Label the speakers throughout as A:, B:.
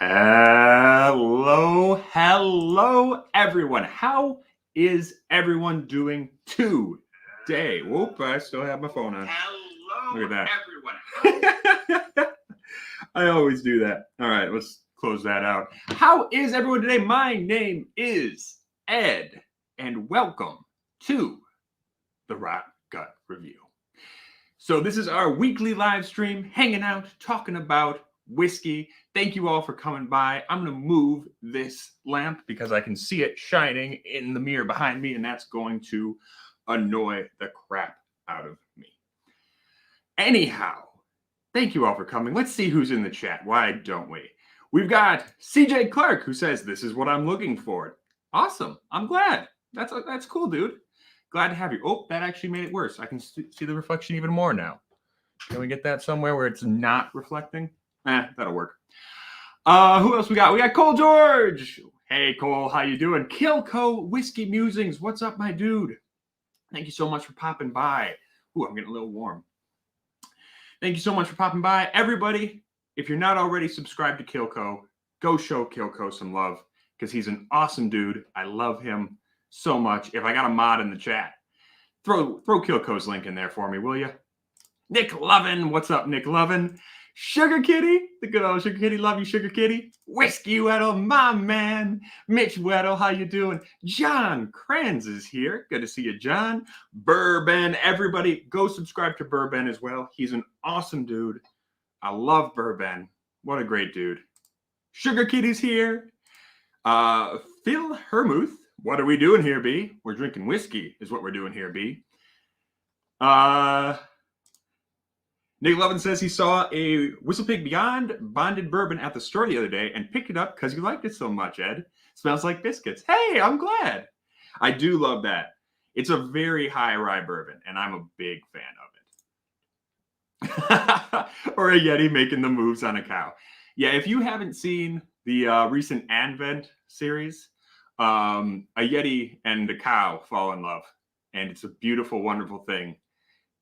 A: Hello, everyone. How is everyone doing today? Whoop, I still have my phone on. Look at that. I always do that. All right, let's close that out. How is everyone today? My name is Ed, and welcome to the Rot Gut Review. So this is our weekly live stream, hanging out, talking about whiskey. Thank you all for coming by. I'm going to move this lamp because I can see it shining in the mirror behind me, and that's going to annoy the crap out of me. Anyhow, thank you all for coming. Let's see who's in the chat. Why don't we? We've got CJ Clark, who says, "This is what I'm looking for." Awesome. I'm glad. That's cool, dude. Glad to have you. Oh, that actually made it worse. I can see the reflection even more now. Can we get that somewhere where it's not reflecting? That'll work. Who else we got? We got Cole George. Hey, Cole, how you doing? Kilco Whiskey Musings. What's up, my dude? Thank you so much for popping by. Ooh, I'm getting a little warm. Thank you so much for popping by. Everybody, if you're not already subscribed to Kilco, go show Kilco some love because he's an awesome dude. I love him so much. If I got a mod in the chat, throw Kilco's link in there for me, will you? Nick Lovin. What's up, Nick Lovin? Sugar Kitty, the good old Sugar Kitty. Love you, Sugar Kitty. Whiskey Weddle, my man. Mitch Weddle, how you doing? John Kranz is here. Good to see you, John. Bourbon, everybody, go subscribe to Bourbon as well. He's an awesome dude. I love Bourbon. What a great dude. Sugar Kitty's here. Phil Hermuth. What are we doing here, B? We're drinking whiskey is what we're doing here, B. Nick Levin says he saw a Whistlepig Beyond bonded bourbon at the store the other day and picked it up because he liked it so much, Ed. Smells like biscuits. Hey, I'm glad. I do love that. It's a very high rye bourbon, and I'm a big fan of it. Or a Yeti making the moves on a cow. Yeah, if you haven't seen the recent Advent series, a Yeti and a cow fall in love, and it's a beautiful, wonderful thing.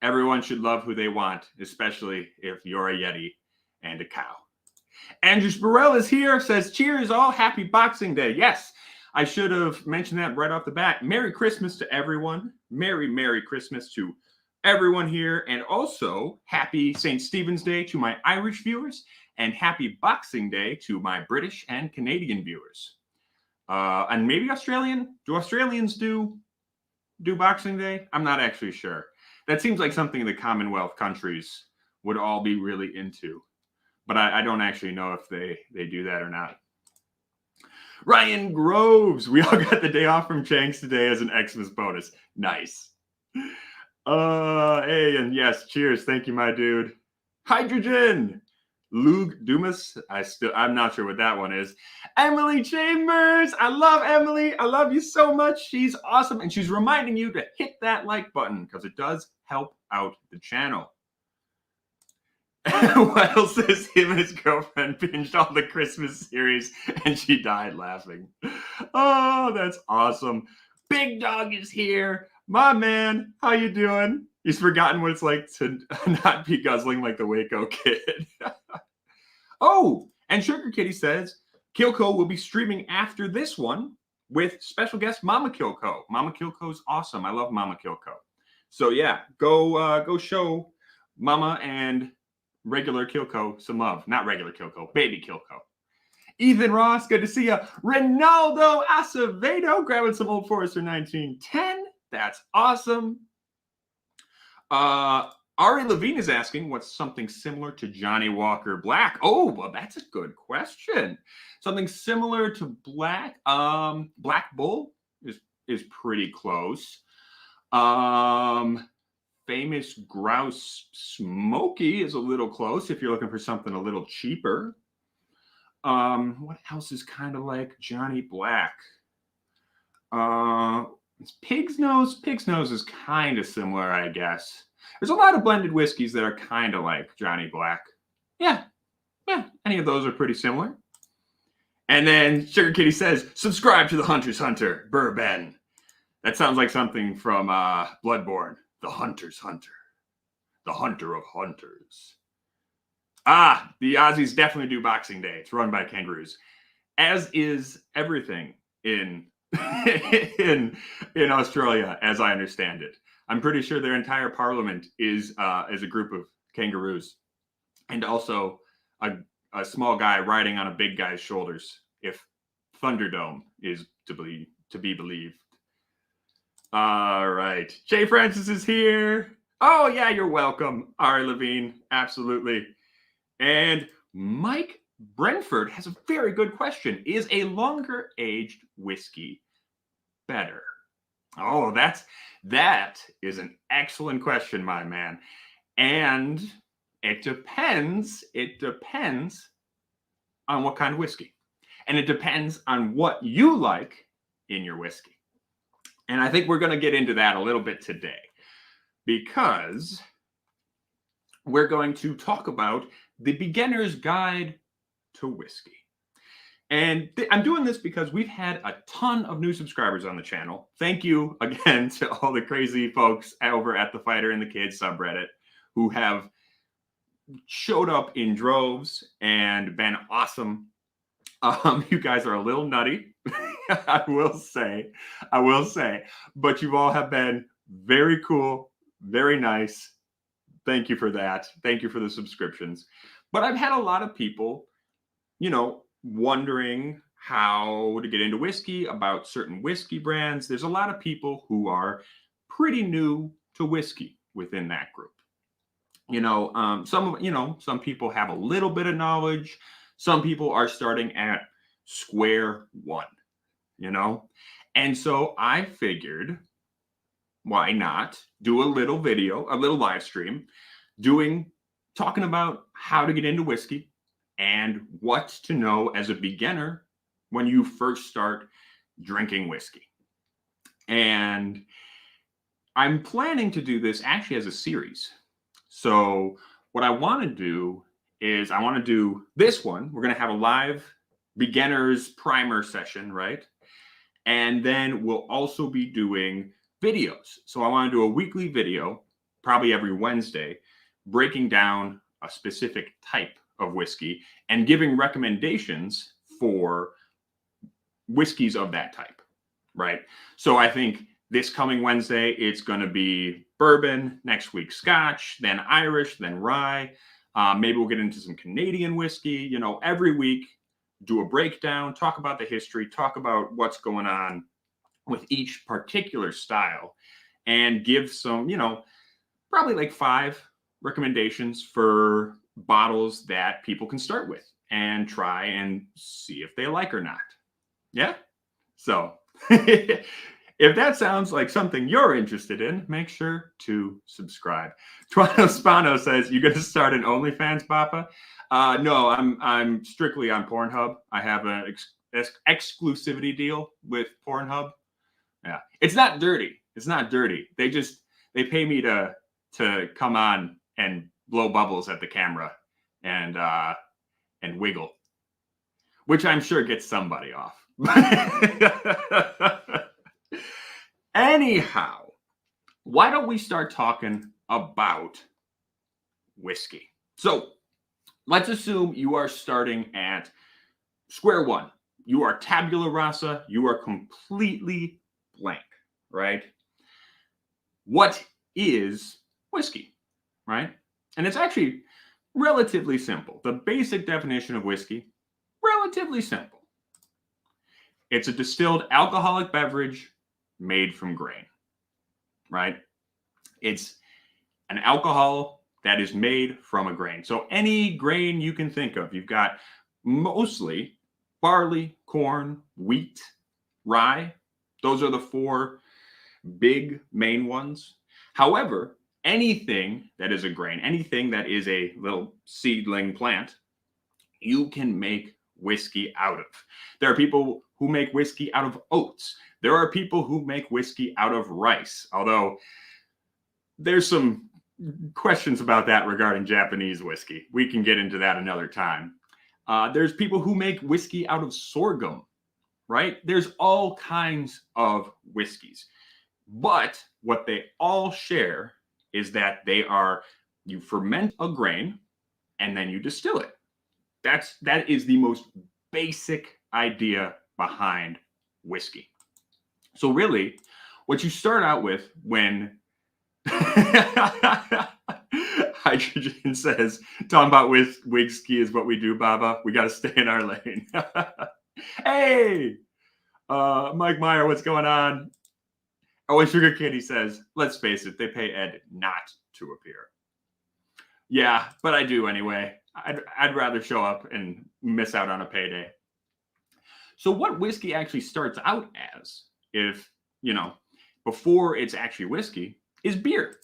A: Everyone should love who they want, especially if you're a Yeti and a cow. Andrew Burrell is here, says, "Cheers all, happy Boxing Day." Yes, I should have mentioned that right off the bat. Merry Christmas to everyone. Merry Christmas to everyone here. And also, happy St. Stephen's Day to my Irish viewers, and happy Boxing Day to my British and Canadian viewers. And maybe Australian. Do Australians do Boxing Day? I'm not actually sure. That seems like something the Commonwealth countries would all be really into. But I don't actually know if they do that or not. Ryan Groves. We all got the day off from Shanks today as an Xmas bonus. Nice. Hey, and yes, cheers. Thank you, my dude. Hydrogen. Lug Dumas. I'm not sure what that one is. Emily Chambers. I love Emily. I love you so much. She's awesome. And she's reminding you to hit that like button because it does help out the channel. Well says him and his girlfriend binged all the Christmas series and she died laughing. Oh, that's awesome. Big Dog is here. My man, how you doing? He's forgotten what it's like to not be guzzling like the Waco kid. Oh, and Sugar Kitty says Kilco will be streaming after this one with special guest Mama Kilco. Mama Kilco's awesome. I love Mama Kilco. So yeah, go show Mama and regular Kilco some love. Not regular Kilco, baby Kilco. Ethan Ross, good to see you. Ronaldo Acevedo, grabbing some Old Forester 1910. That's awesome. Ari Levine is asking what's something similar to Johnny Walker Black. Oh, well, that's a good question. Something similar to Black. Black Bull is pretty close. Famous Grouse Smoky is a little close if you're looking for something a little cheaper. What else is kind of like Johnny Black? It's Pig's Nose. Pig's Nose is kind of similar, I guess. There's a lot of blended whiskeys that are kind of like Johnny Black. Yeah, any of those are pretty similar. And then Sugar Kitty says, subscribe to the Hunter's Hunter, Bourbon. That sounds like something from Bloodborne. The Hunter's Hunter. The Hunter of Hunters. The Aussies definitely do Boxing Day. It's run by kangaroos, as is everything in in Australia, as I understand it. I'm pretty sure their entire parliament is a group of kangaroos, and also a small guy riding on a big guy's shoulders, if Thunderdome is to be believed. All right, Jay Francis is here. Oh yeah, you're welcome, Ari Levine. Absolutely. And Mike Brentford has a very good question. Is a longer aged whiskey better? Oh, that is an excellent question, my man. And it depends on what kind of whiskey. And it depends on what you like in your whiskey. And I think we're going to get into that a little bit today, because we're going to talk about the beginner's guide to whiskey. And I'm doing this because we've had a ton of new subscribers on the channel. Thank you again to all the crazy folks over at the Fighter and the Kids subreddit who have showed up in droves and been awesome. You guys are a little nutty, I will say, but you all have been very cool, very nice. Thank you for that. Thank you for the subscriptions. But I've had a lot of people, wondering how to get into whiskey, about certain whiskey brands. There's a lot of people who are pretty new to whiskey within that group. Some people have a little bit of knowledge. Some people are starting at square one, And so I figured, why not do a little video, a little live stream, talking about how to get into whiskey and what to know as a beginner when you first start drinking whiskey. And I'm planning to do this actually as a series. So what I want to do is I want to do this one. We're going to have a live beginner's primer session, right? And then we'll also be doing videos. So I want to do a weekly video, probably every Wednesday, breaking down a specific type of whiskey and giving recommendations for whiskeys of that type, right? So I think this coming Wednesday, it's going to be bourbon, next week Scotch, then Irish, then rye. Maybe we'll get into some Canadian whiskey. Every week, do a breakdown, talk about the history, talk about what's going on with each particular style, and give some, probably like 5 recommendations for bottles that people can start with and try and see if they like or not. Yeah? So if that sounds like something you're interested in, make sure to subscribe. Toronto Spano says, you going to start an OnlyFans, Papa? No, I'm strictly on Pornhub. I have an exclusivity deal with Pornhub. Yeah, it's not dirty. It's not dirty. They pay me to come on and blow bubbles at the camera and wiggle, which I'm sure gets somebody off. Anyhow, why don't we start talking about whiskey? So let's assume you are starting at square one. You are tabula rasa. You are completely blank, right? What is whiskey, right? And it's actually relatively simple. The basic definition of whiskey, relatively simple. It's a distilled alcoholic beverage made from grain, right? It's an alcohol that is made from a grain. So any grain you can think of. You've got mostly barley, corn, wheat, rye. Those are the 4 big main ones. However, anything that is a grain, anything that is a little seedling plant, you can make whiskey out of. There are people who make whiskey out of oats. There are people who make whiskey out of rice, although there's some questions about that regarding Japanese whiskey. We can get into that another time. There's people who make whiskey out of sorghum, right? There's all kinds of whiskeys. But what they all share is that you ferment a grain, and then you distill it. That is the most basic idea behind whiskey. So really, what you start out with when Hydrogen says, talking about whiskey is what we do, Baba. We got to stay in our lane. Hey, Mike Meyer, what's going on? Oh, and Sugar Kitty says, let's face it, they pay Ed not to appear. Yeah, but I do anyway. I'd rather show up and miss out on a payday. So what whiskey actually starts out as, if, before it's actually whiskey, is beer.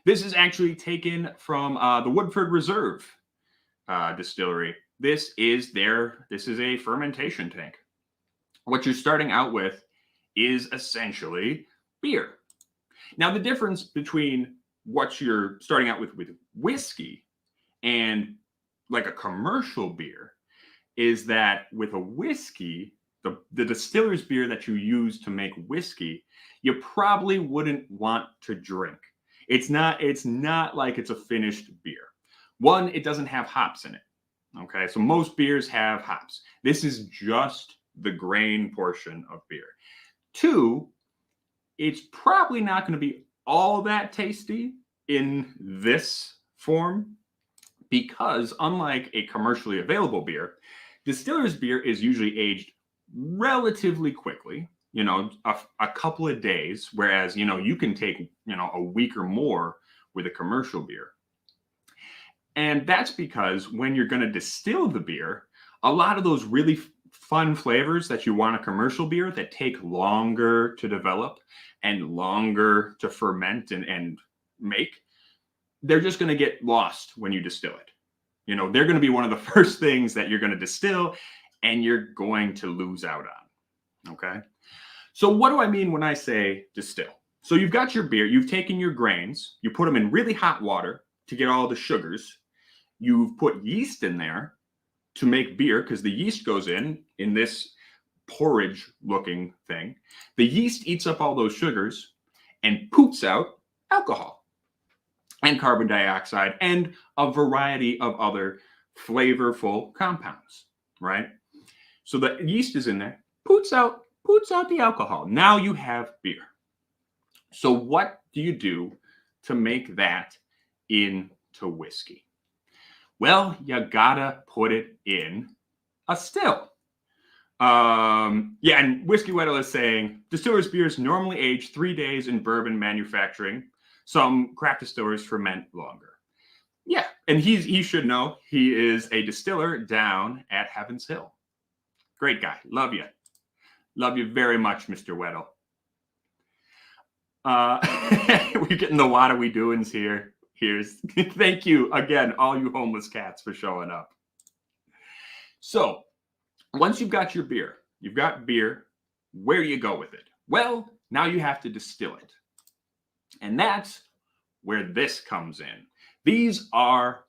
A: This is actually taken from the Woodford Reserve Distillery. This is a fermentation tank. What you're starting out with is essentially beer. Now, the difference between what you're starting out with whiskey and like a commercial beer is that with a whiskey, the distiller's beer that you use to make whiskey, you probably wouldn't want to drink. It's not like it's a finished beer. One, it doesn't have hops in it. Okay, so most beers have hops. This is just the grain portion of beer. Two, it's probably not going to be all that tasty in this form because unlike a commercially available beer, distiller's beer is usually aged relatively quickly, a couple of days, whereas, you can take, a week or more with a commercial beer. And that's because when you're going to distill the beer, a lot of those really fun flavors that you want a commercial beer that take longer to develop and longer to ferment and make, they're just going to get lost when you distill it. They're going to be one of the first things that you're going to distill and you're going to lose out on. Okay. So what do I mean when I say distill? So you've got your beer, you've taken your grains, you put them in really hot water to get all the sugars. You've put yeast in there to make beer because the yeast goes in this porridge looking thing. The yeast eats up all those sugars and poops out alcohol and carbon dioxide and a variety of other flavorful compounds, right? So the yeast is in there, poots out the alcohol. Now you have beer. So what do you do to make that into whiskey? Well, you gotta put it in a still. And Whiskey Weddle is saying distillers' beers normally age 3 days in bourbon manufacturing. Some craft distillers ferment longer. Yeah, and he should know he is a distiller down at Heavens Hill. Great guy. Love you. Love you very much, Mr. Weddle. We're getting the what are we doings here. Thank you again, all you homeless cats, for showing up. So once you've got your beer, where do you go with it? Well, now you have to distill it. And that's where this comes in. These are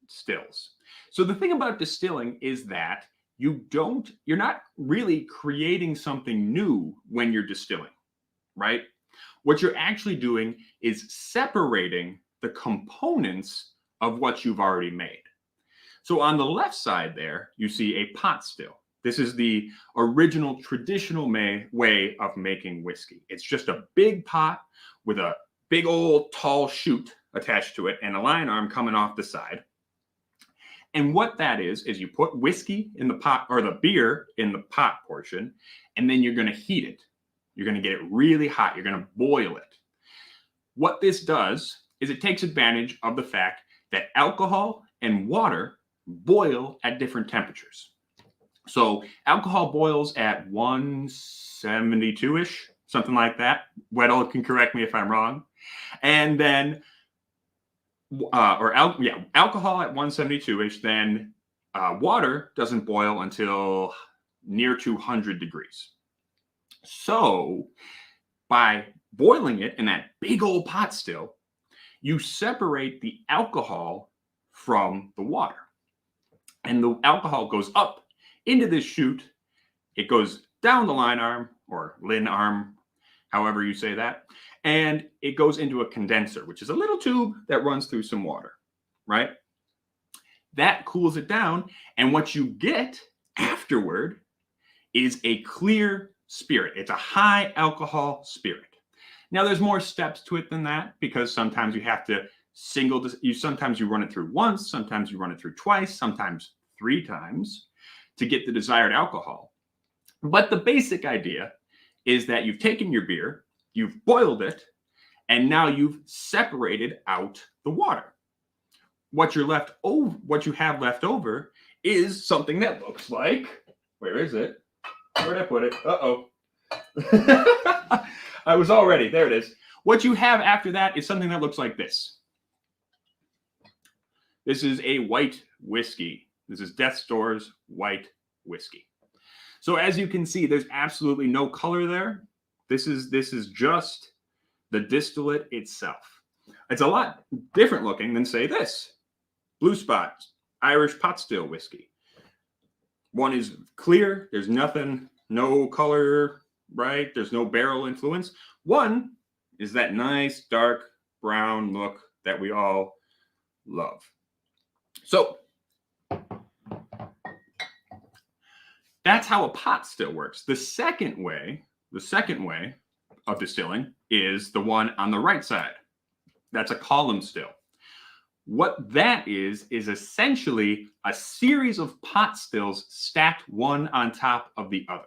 A: stills. So the thing about distilling is that you're not really creating something new when you're distilling, right? What you're actually doing is separating the components of what you've already made. So on the left side there, you see a pot still. This is the original traditional way of making whiskey. It's just a big pot with a big old tall chute attached to it and a line arm coming off the side. And what that is you put whiskey in the pot, or the beer in the pot portion, and then you're going to heat it. You're going to get it really hot. You're going to boil it. What this does is it takes advantage of the fact that alcohol and water boil at different temperatures. So alcohol boils at 172-ish, something like that. Weddle can correct me if I'm wrong. And then, alcohol at 172-ish, then water doesn't boil until near 200 degrees. So by boiling it in that big old pot still, you separate the alcohol from the water. And the alcohol goes up into this chute. It goes down the line arm, or lin arm, however you say that. And it goes into a condenser, which is a little tube that runs through some water, right? That cools it down. And what you get afterward is a clear spirit. It's a high alcohol spirit. Now, there's more steps to it than that, because sometimes you have to sometimes you run it through once, sometimes you run it through twice, sometimes 3 times to get the desired alcohol. But the basic idea is that you've taken your beer, you've boiled it, and now you've separated out the water. What you have left over is something that looks like, where is it? Where'd I put it? Uh-oh. I was all ready. There it is. What you have after that is something that looks like this. This is a white whiskey. This is Death's Door's white whiskey. So as you can see, there's absolutely no color there. This is just the distillate itself. It's a lot different looking than, say, this. Blue Spot Irish pot still whiskey. One is clear. There's nothing, no color, right? There's no barrel influence. One is that nice dark brown look that we all love. So that's how a pot still works. The second way of distilling is the one on the right side. That's a column still. What that is essentially a series of pot stills stacked one on top of the other.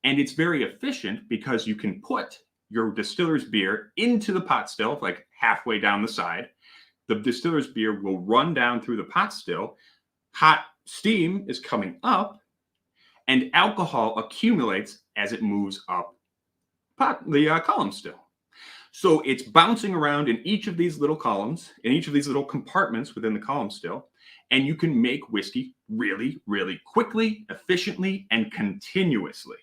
A: And it's very efficient because you can put your distiller's beer into the pot still, like halfway down the side. The distiller's beer will run down through the pot still. Hot steam is coming up, and alcohol accumulates as it moves up the column still. So it's bouncing around in each of these little columns, in each of these little compartments within the column still, and you can make whiskey really, really quickly, efficiently, and continuously.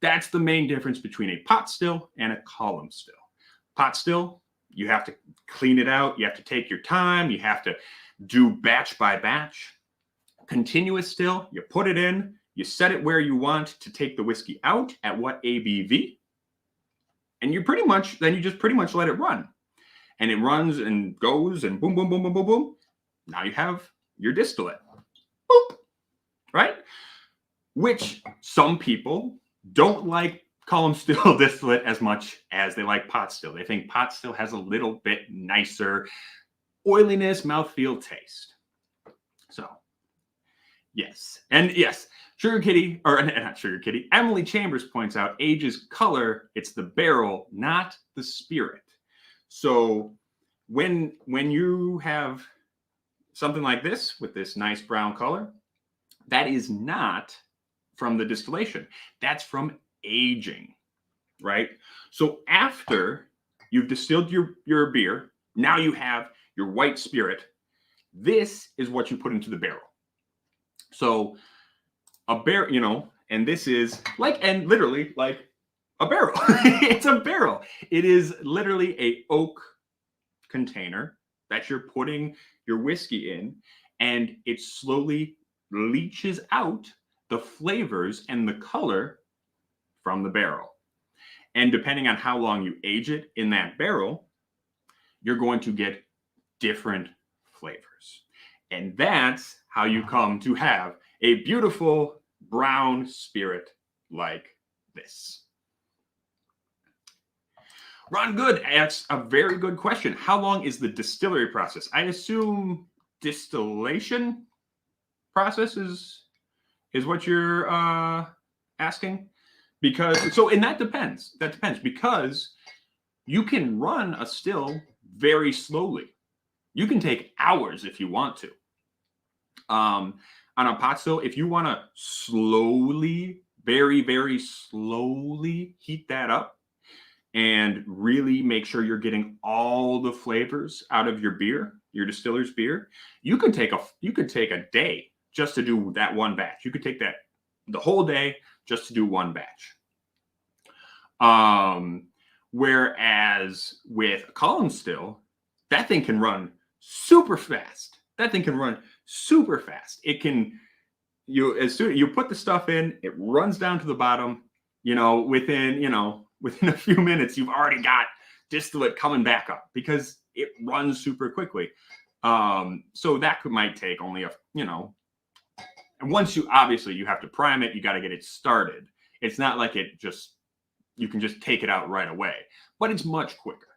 A: That's the main difference between a pot still and a column still. Pot still, you have to clean it out, you have to take your time, you have to do batch by batch. Continuous still, you put it in, you set it where you want to take the whiskey out at what ABV, and you just pretty much let it run. And it runs and goes and boom, boom, boom, boom, boom, boom. Now you have your distillate. Boop. Right? Which some people don't like column still distillate as much as they like pot still. They think pot still has a little bit nicer oiliness, mouthfeel, taste. So, yes. And yes, Sugar Kitty, or not Sugar Kitty, Emily Chambers points out age is color, it's the barrel, not the spirit. So when you have something like this with this nice brown color, that is not from the distillation. That's from aging, right? So after you've distilled your beer, now you have your white spirit. This is what you put into the barrel. So a barrel, and this is literally like a barrel. It's a barrel. It is literally a oak container that you're putting your whiskey in, and it slowly leaches out the flavors and the color from the barrel. And depending on how long you age it in that barrel, you're going to get different flavors. And that's how you come to have a beautiful brown spirit like this. Ron Good asks a very good question. How long is the distillery process? I assume distillation process is what you're asking. And that depends. That depends, because you can run a still very slowly. You can take hours if you want to. On a pot still, if you want to slowly, very, very slowly heat that up and really make sure you're getting all the flavors out of your beer, your distiller's beer, you could take a day just to do that one batch. You could take that the whole day just to do one batch. Whereas with a column still, that thing can run super fast. It can, as soon as you put the stuff in, it runs down to the bottom, within a few minutes, you've already got distillate coming back up because it runs super quickly. So that might take only and once you have to prime it, you got to get it started. It's not like you can just take it out right away, but it's much quicker.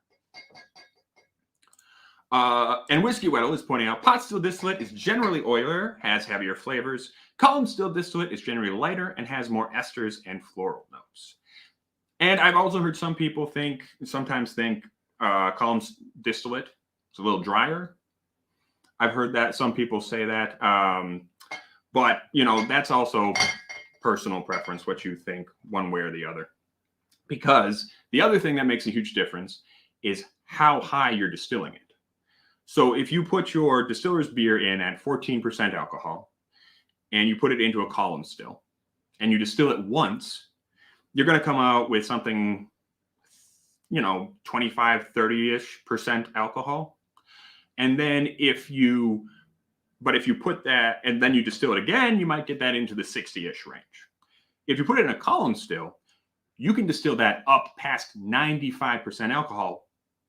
A: And Whiskey Weddle is pointing out pot still distillate is generally oilier, has heavier flavors. Column still distillate is generally lighter and has more esters and floral notes. And I've also heard some people sometimes think column distillate is a little drier. I've heard that some people say that, but that's also personal preference, what you think one way or the other. Because the other thing that makes a huge difference is how high you're distilling it. So if you put your distiller's beer in at 14% alcohol and you put it into a column still and you distill it once, you're going to come out with something, 25, 30-ish% alcohol. And then if you put that and then you distill it again, you might get that into the 60-ish range. If you put it in a column still, you can distill that up past 95% alcohol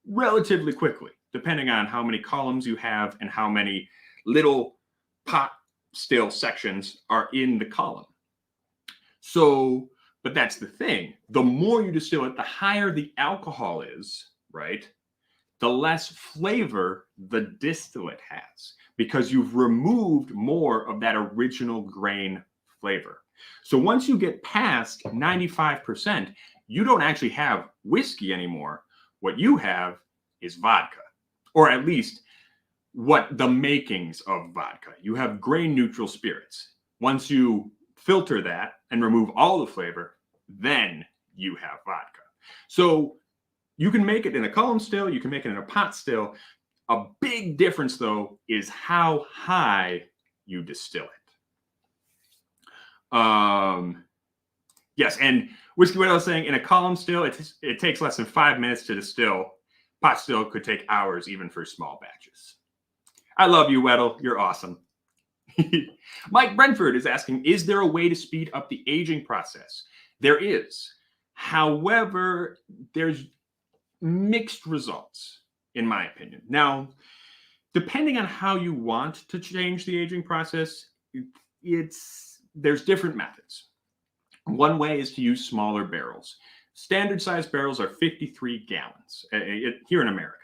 A: relatively quickly, depending on how many columns you have and how many little pot still sections are in the column. So, but that's the thing. The more you distill it, the higher the alcohol is, right? The less flavor the distillate has, because you've removed more of that original grain flavor. So once you get past 95%, you don't actually have whiskey anymore. What you have is vodka, or at least what the makings of vodka. You have grain neutral spirits. Once you filter that and remove all the flavor, then you have vodka. So you can make it in a column still, you can make it in a pot still. A big difference, though, is how high you distill it. Yes, and Whiskey Weddle is saying in a column still, it takes less than 5 minutes to distill. Pot still could take hours, even for small batches. I love you, Weddle. You're awesome. Mike Brentford is asking, is there a way to speed up the aging process? There is. However, there's mixed results, in my opinion. Now, depending on how you want to change the aging process, there's different methods. One way is to use smaller barrels. Standard size barrels are 53 gallons here in America.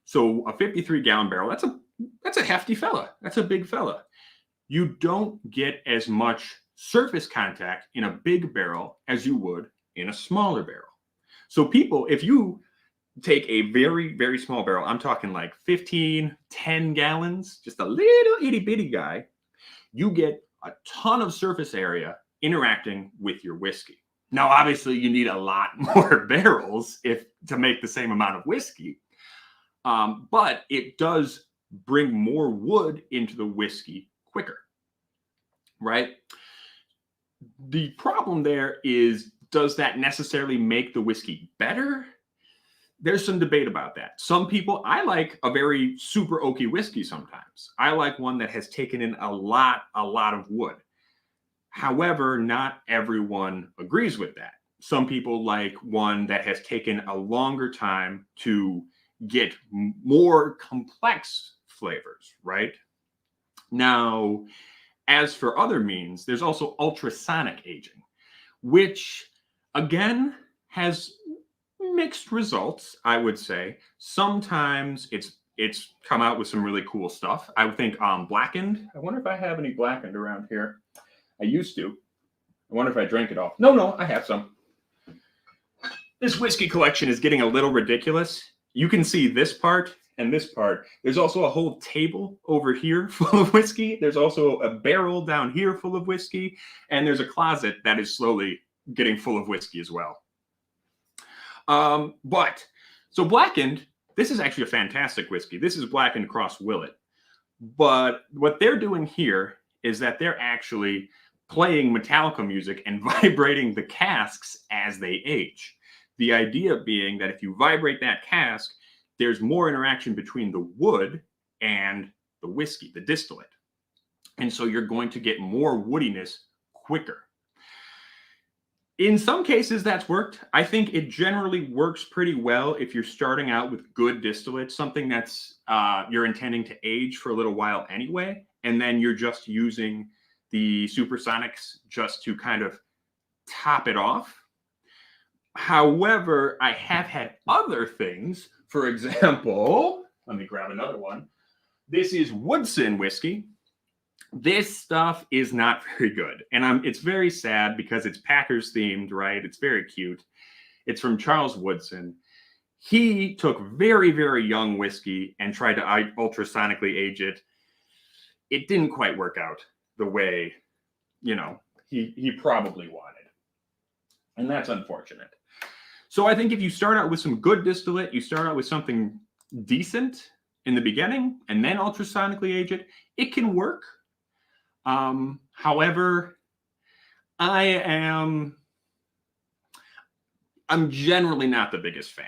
A: So a 53-gallon barrel, that's a hefty fella. That's a big fella. You don't get as much surface contact in a big barrel as you would in a smaller barrel. So people, if you take a very, very small barrel, I'm talking like 15, 10 gallons, just a little itty bitty guy, you get a ton of surface area interacting with your whiskey. Now, obviously, you need a lot more barrels to make the same amount of whiskey, but it does bring more wood into the whiskey quicker, right? The problem there is, does that necessarily make the whiskey better? There's some debate about that. Some people, I like a very super oaky whiskey sometimes. I like one that has taken in a lot of wood. However, not everyone agrees with that. Some people like one that has taken a longer time to get more complex flavors, right? Now, as for other means, there's also ultrasonic aging, which again has mixed results, I would say. Sometimes it's come out with some really cool stuff. I would think blackened. I wonder if I have any blackened around here. I used to. I wonder if I drank it all. No, I have some. This whiskey collection is getting a little ridiculous. You can see this part and this part. There's also a whole table over here full of whiskey. There's also a barrel down here full of whiskey. And there's a closet that is slowly getting full of whiskey as well. So blackened, this is actually a fantastic whiskey. This is Blackened Cross Willet. But what they're doing here is that they're actually playing Metallica music and vibrating the casks as they age. The idea being that if you vibrate that cask, there's more interaction between the wood and the whiskey, the distillate. And so you're going to get more woodiness quicker. In some cases, that's worked. I think it generally works pretty well if you're starting out with good distillate, something that's you're intending to age for a little while anyway, and then you're just using the supersonics just to kind of top it off. However, I have had other things. For example, let me grab another one. This is Woodson Whiskey. This stuff is not very good. And it's very sad because it's Packers themed, right? It's very cute. It's from Charles Woodson. He took very, very young whiskey and tried to ultrasonically age it. It didn't quite work out the way, he probably wanted. And that's unfortunate. So I think if you start out with some good distillate, you start out with something decent in the beginning and then ultrasonically age it, it can work. However, I'm generally not the biggest fan.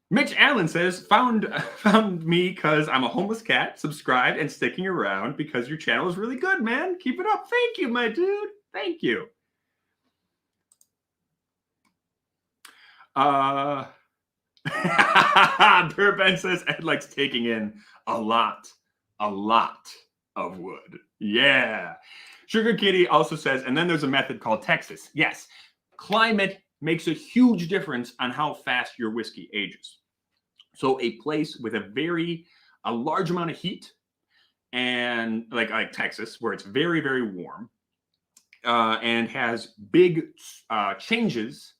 A: Mitch Allen says, found me because I'm a homeless cat, subscribed and sticking around because your channel is really good, man. Keep it up. Thank you, my dude. Thank you. Burben says Ed likes taking in a lot of wood. Yeah. Sugar Kitty also says, and then there's a method called Texas. Yes. Climate makes a huge difference on how fast your whiskey ages. So a place with a large amount of heat, and like Texas, where it's very, very warm, and has big changes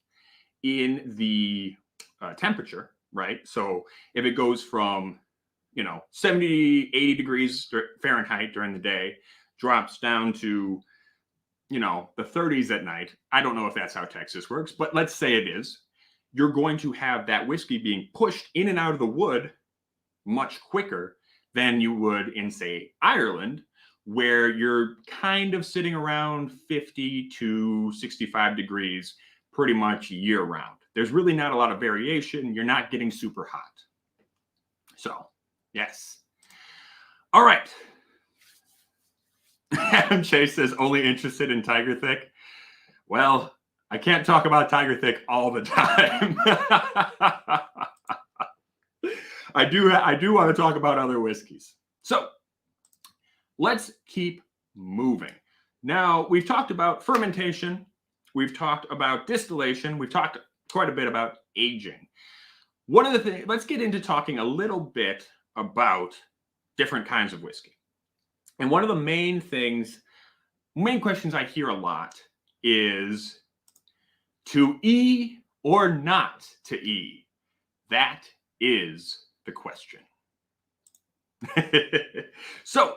A: in the temperature, right? So if it goes from 70, 80 degrees Fahrenheit during the day, drops down to the 30s at night. I don't know if that's how Texas works, but let's say it is. You're going to have that whiskey being pushed in and out of the wood much quicker than you would in, say, Ireland, where you're kind of sitting around 50 to 65 degrees pretty much year round. There's really not a lot of variation. You're not getting super hot. So, yes. All right. Adam Chase says, only interested in Tiger Thick. Well, I can't talk about Tiger Thick all the time. I do want to talk about other whiskeys. So let's keep moving. Now, we've talked about fermentation. We've talked about distillation. We've talked quite a bit about aging. One of the things, let's get into talking a little bit about different kinds of whiskey. And one of the main questions I hear a lot is to E or not to E. That is the question. So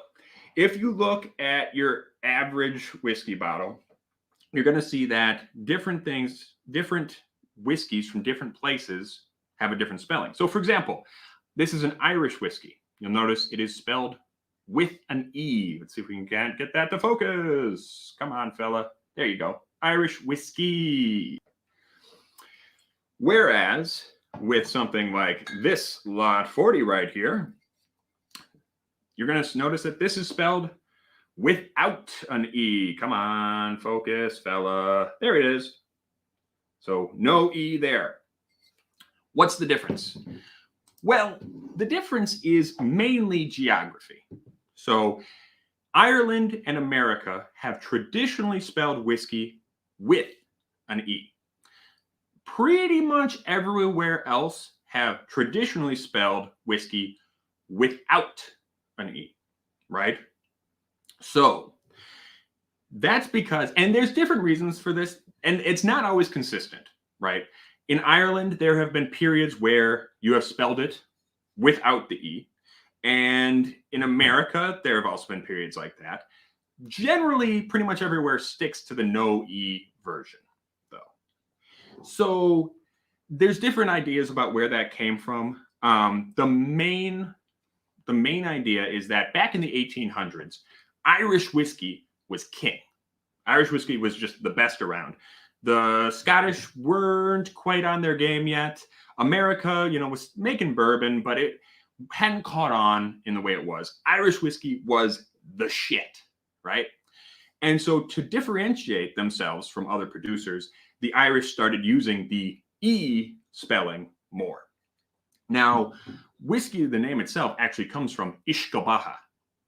A: if you look at your average whiskey bottle, you're going to see that different whiskeys from different places have a different spelling. So for example, this is an Irish whiskey. You'll notice it is spelled with an E. Let's see if we can get that to focus. Come on, fella. There you go. Irish whiskey. Whereas with something like this Lot 40 right here, you're going to notice that this is spelled without an E. Come on, focus, fella. There it is. So no E there. What's the difference? Well, the difference is mainly geography. So Ireland and America have traditionally spelled whiskey with an E. Pretty much everywhere else have traditionally spelled whiskey without an E, right? So that's because, and there's different reasons for this, and it's not always consistent, right? In Ireland, there have been periods where you have spelled it without the E. And in America, there have also been periods like that. Generally, pretty much everywhere sticks to the no E version, though. So there's different ideas about where that came from. The main idea is that back in the 1800s, Irish whiskey was king. Irish whiskey was just the best around. The Scottish weren't quite on their game yet. America, was making bourbon, but it hadn't caught on in the way it was. Irish whiskey was the shit, right? And so to differentiate themselves from other producers, the Irish started using the E spelling more. Now, whiskey, the name itself, actually comes from Uisce-Beatha,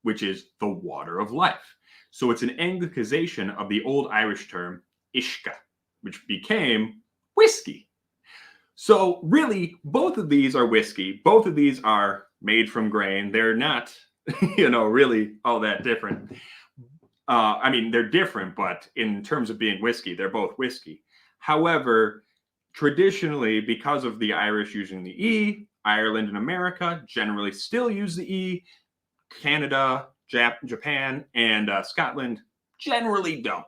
A: which is the water of life. So it's an Anglicization of the old Irish term Uisce, which became whiskey. So really, both of these are whiskey. Both of these are made from grain. They're not, really all that different. I mean, they're different, but in terms of being whiskey, they're both whiskey. However, traditionally, because of the Irish using the E, Ireland and America generally still use the E. Canada, Japan, and Scotland generally don't.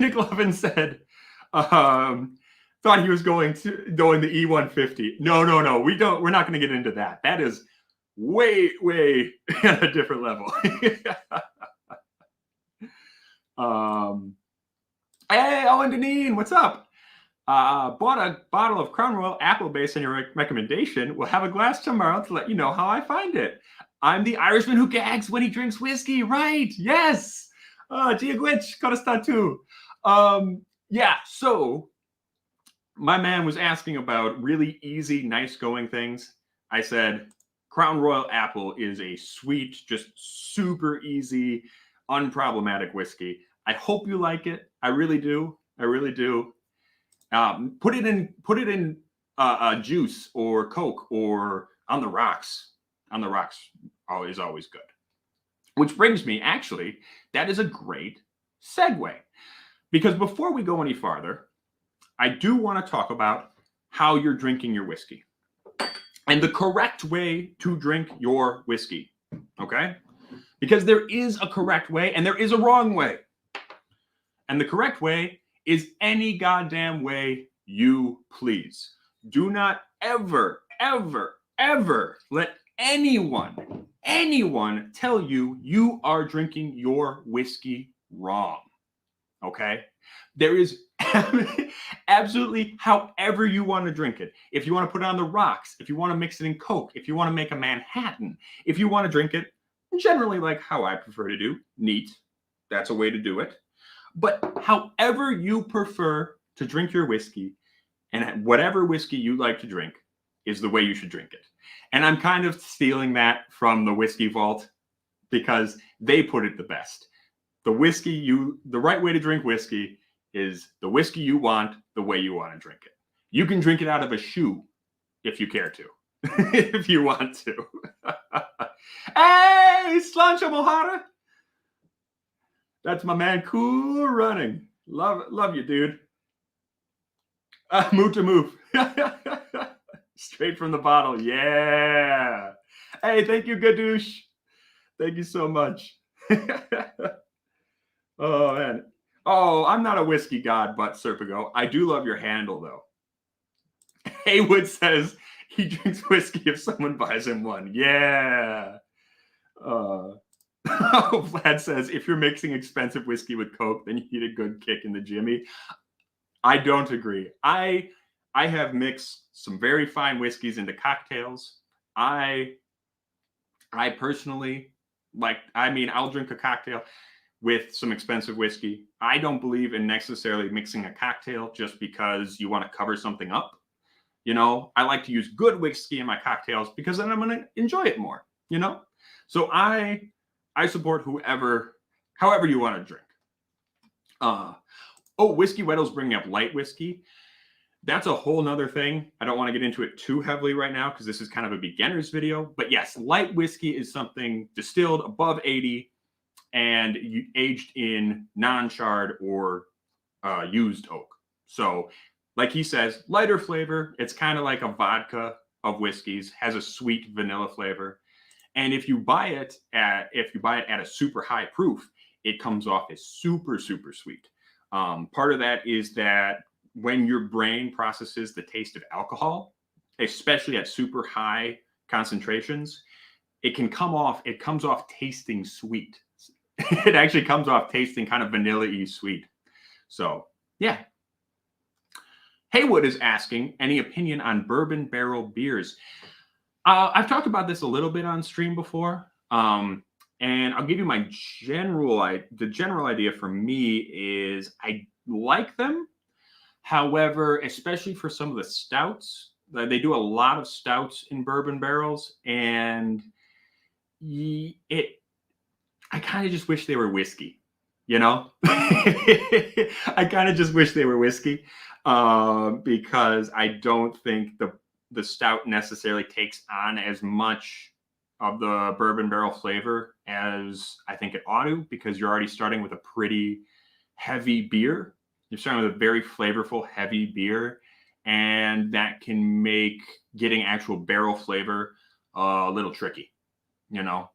A: Nick Levin said, thought he was going the E150. No. We're not going to get into that. That is way at a different level. Hey, Owen Deneen, what's up? Bought a bottle of Crown Royal Apple based on your recommendation. We'll have a glass tomorrow to let you know how I find it. I'm the Irishman who gags when he drinks whiskey, right? Yes. Gia Glitch, Kodastatu. Yeah, so my man was asking about really easy, nice going things. I said, Crown Royal Apple is a sweet, just super easy, unproblematic whiskey. I hope you like it. I really do. Put it in juice or Coke or on the rocks. On the rocks is always good. Which brings me, actually, that is a great segue. Because before we go any farther, I do want to talk about how you're drinking your whiskey. And the correct way to drink your whiskey. Okay? Because there is a correct way and there is a wrong way. And the correct way is any goddamn way you please. Do not ever let anyone tell you are drinking your whiskey wrong. Okay? There is absolutely however you want to drink it. If you want to put it on the rocks, if you want to mix it in Coke, if you want to make a Manhattan, if you want to drink it generally like how I prefer to do, neat. That's a way to do it. But however you prefer to drink your whiskey, and whatever whiskey you like to drink is the way you should drink it. And I'm kind of stealing that from the Whiskey Vault because they put it the best. The right way to drink whiskey is the whiskey you want, the way you want to drink it. You can drink it out of a shoe if you care to, if you want to. Hey, Slancha Mohara. That's my man, Cool Running. Love you, dude. Move to move. Straight from the bottle. Yeah. Hey, thank you, Gadoosh. Thank you so much. Oh, man. Oh, I'm not a whiskey god, but Serpigo. I do love your handle, though. Haywood says he drinks whiskey if someone buys him one. Yeah. Vlad says, if you're mixing expensive whiskey with Coke, then you need a good kick in the Jimmy. I don't agree. I have mixed some very fine whiskeys into cocktails. I personally I'll drink a cocktail with some expensive whiskey. I don't believe in necessarily mixing a cocktail just because you want to cover something up. I like to use good whiskey in my cocktails because then I'm going to enjoy it more, So I support however you want to drink. Whiskey Weddle's bringing up light whiskey. That's a whole nother thing. I don't want to get into it too heavily right now because this is kind of a beginner's video. But yes, light whiskey is something distilled above 80 and aged in non-charred or used oak. So like he says, lighter flavor. It's kind of like a vodka of whiskeys, has a sweet vanilla flavor. And if you buy it at a super high proof, it comes off as super, super sweet. Part of that is that when your brain processes the taste of alcohol, especially at super high concentrations, it comes off tasting sweet. It actually comes off tasting kind of vanilla-y sweet. So, yeah. Haywood is asking, any opinion on Bourbon-Barrel beers? I've talked about this a little bit on stream before. And And I'll give you my the general idea for me is I like them. However, especially for some of the stouts, they do a lot of stouts in bourbon barrels, and I kind of just wish they were whiskey, you know? I kind of just wish they were whiskey because I don't think the stout necessarily takes on as much of the bourbon barrel flavor as I think it ought to, because you're already starting with a pretty heavy beer. You're starting with a very flavorful, heavy beer, and that can make getting actual barrel flavor a little tricky, you know?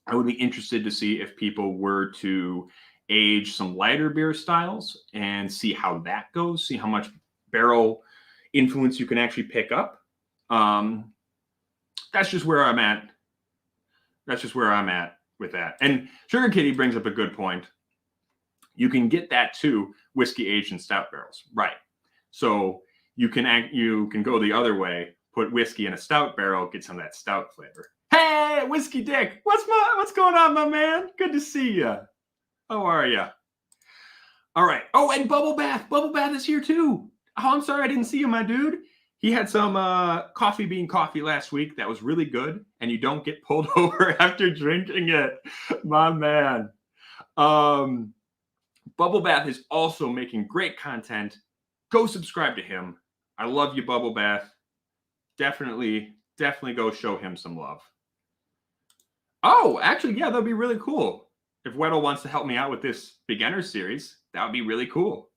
A: I would be interested to see if people were to age some lighter beer styles and see how that goes, see how much barrel influence you can actually pick up. That's just where I'm at. That's just where I'm at with that. And Sugar Kitty brings up a good point. You can get that too, whiskey aged in stout barrels, right? So you can go the other way, put whiskey in a stout barrel, get some of that stout flavor. Hey, Whiskey Dick, what's going on, my man? Good to see you. How are you? All right. Oh, and Bubble Bath. Bubble Bath is here too. Oh, I'm sorry I didn't see you, my dude. He had some coffee bean coffee last week that was really good, and you don't get pulled over after drinking it, my man. Bubble Bath is also making great content. Go subscribe to him. I love you, Bubble Bath. Definitely go show him some love. Oh, actually, yeah, that'd be really cool. If Weddle wants to help me out with this beginner series, that would be really cool.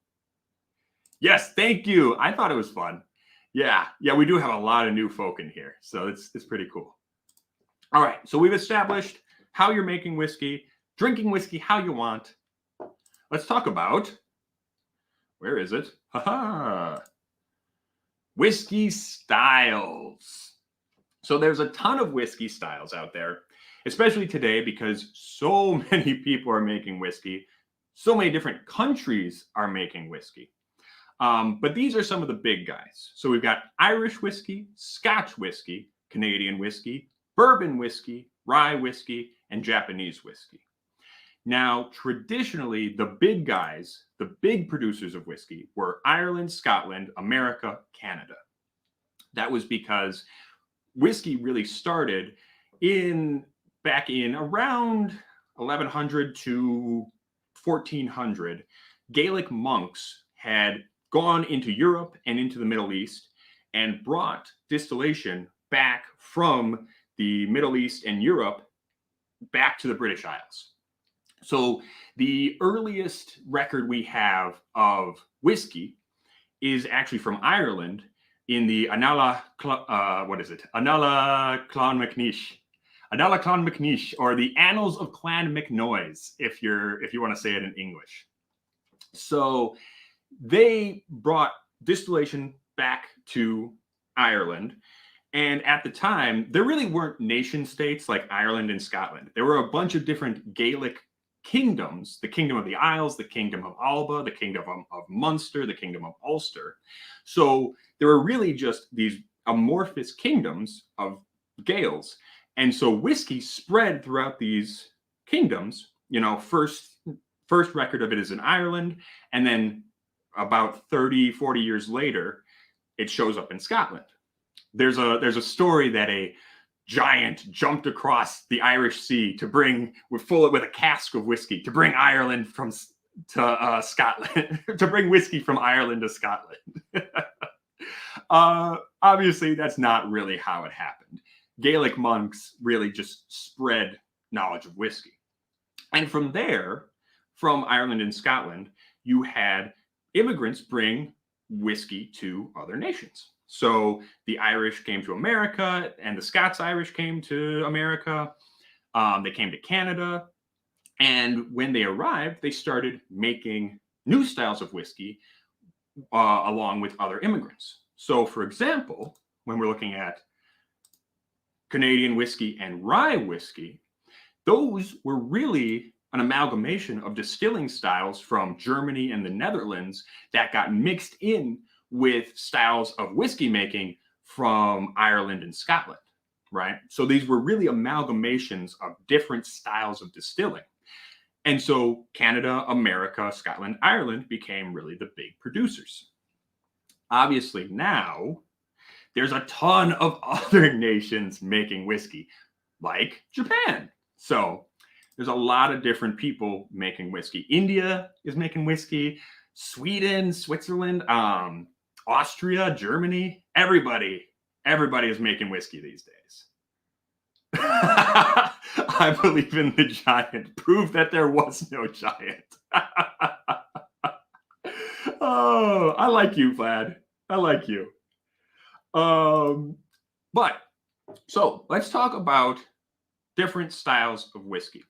A: Yes, thank you. I thought it was fun. Yeah, we do have a lot of new folk in here, so it's pretty cool. All right, so we've established how you're making whiskey, drinking whiskey how you want. Let's talk about, where is it? Whiskey styles. So there's a ton of whiskey styles out there, especially today because so many people are making whiskey. So many different countries are making whiskey. But these are some of the big guys. So we've got Irish whiskey, Scotch whiskey, Canadian whiskey, bourbon whiskey, rye whiskey, and Japanese whiskey. Now, traditionally, the big guys, the big producers of whiskey were Ireland, Scotland, America, Canada. That was because whiskey really started back in around 1100 to 1400. Gaelic monks had gone into Europe and into the Middle East and brought distillation back from the Middle East and Europe back to the British Isles. So the earliest record we have of whiskey is actually from Ireland in the Anala Clonmacnoise, or the Annals of Clan MacNoise, if you want to say it in English. So they brought distillation back to Ireland. And at the time, there really weren't nation states like Ireland and Scotland. There were a bunch of different Gaelic kingdoms, the Kingdom of the Isles, the Kingdom of Alba, the Kingdom of Munster, the Kingdom of Ulster. So there were really just these amorphous kingdoms of Gaels. And so whiskey spread throughout these kingdoms. You know, first record of it is in Ireland, and then about 30, 40 years later, it shows up in Scotland. There's a story that a giant jumped across the Irish Sea to bring with a cask of whiskey to bring Ireland to Scotland to bring whiskey from Ireland to Scotland. Obviously, that's not really how it happened. Gaelic monks really just spread knowledge of whiskey, and from there, from Ireland and Scotland, you had immigrants bring whiskey to other nations. So the Irish came to America, and the Scots-Irish came to America. They came to Canada. And when they arrived, they started making new styles of whiskey along with other immigrants. So, for example, when we're looking at Canadian whiskey and rye whiskey, those were really an amalgamation of distilling styles from Germany and the Netherlands that got mixed in with styles of whiskey making from Ireland and Scotland. right? So these were really amalgamations of different styles of distilling. And so Canada, America, Scotland, Ireland became really the big producers. Obviously, now there's a ton of other nations making whiskey, like Japan. So there's a lot of different people making whiskey. India is making whiskey, Sweden, Switzerland, Austria, Germany, everybody is making whiskey these days. I believe in the giant. Prove that there was no giant. Oh, I like you, Vlad. I like you. But so let's talk about different styles of whiskey.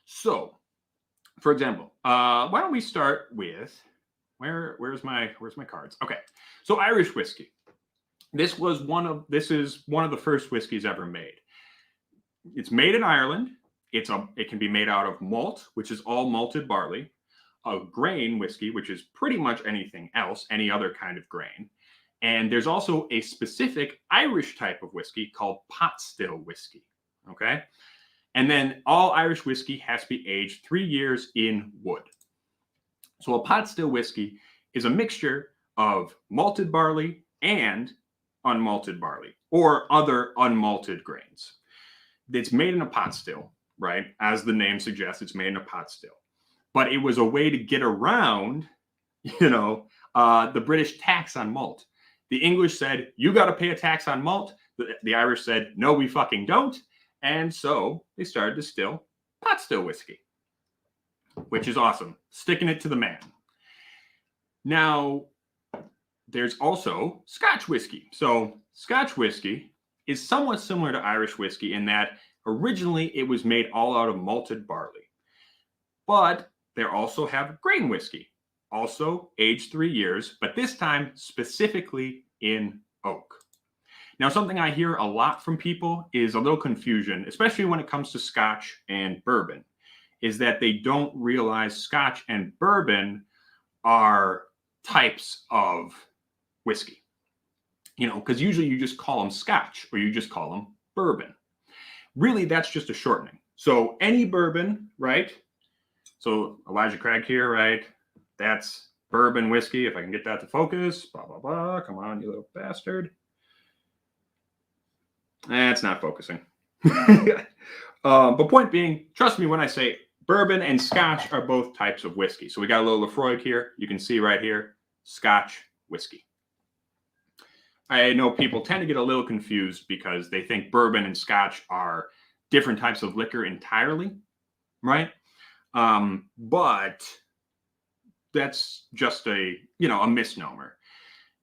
A: So, for example, why don't we start with where's my cards? Okay, so Irish whiskey. This is one of the first whiskeys ever made. It's made in Ireland. It can be made out of malt, which is all malted barley, a grain whiskey, which is pretty much anything else, any other kind of grain. And there's also a specific Irish type of whiskey called pot still whiskey. Okay. And then all Irish whiskey has to be aged 3 years in wood. So a pot still whiskey is a mixture of malted barley and unmalted barley or other unmalted grains. It's made in a pot still, right? As the name suggests, it's made in a pot still. But it was a way to get around, the British tax on malt. The English said, you got to pay a tax on malt. The Irish said, no, we fucking don't. And so they started to distill pot still whiskey, which is awesome. Sticking it to the man. Now, there's also Scotch whiskey. So Scotch whiskey is somewhat similar to Irish whiskey in that originally it was made all out of malted barley. But they also have grain whiskey, also aged 3 years, but this time specifically in oak. Now, something I hear a lot from people is a little confusion, especially when it comes to Scotch and bourbon, is that they don't realize Scotch and bourbon are types of whiskey. Because usually you just call them Scotch or you just call them bourbon. Really, that's just a shortening. So any bourbon, right? So Elijah Craig here, right? That's bourbon whiskey. If I can get that to focus, blah, blah, blah. Come on, you little bastard. It's not focusing. But point being, trust me when I say bourbon and Scotch are both types of whiskey. So we got a little Lefroy here. You can see right here, Scotch whiskey. I know people tend to get a little confused because they think bourbon and Scotch are different types of liquor entirely, right? But that's just a misnomer.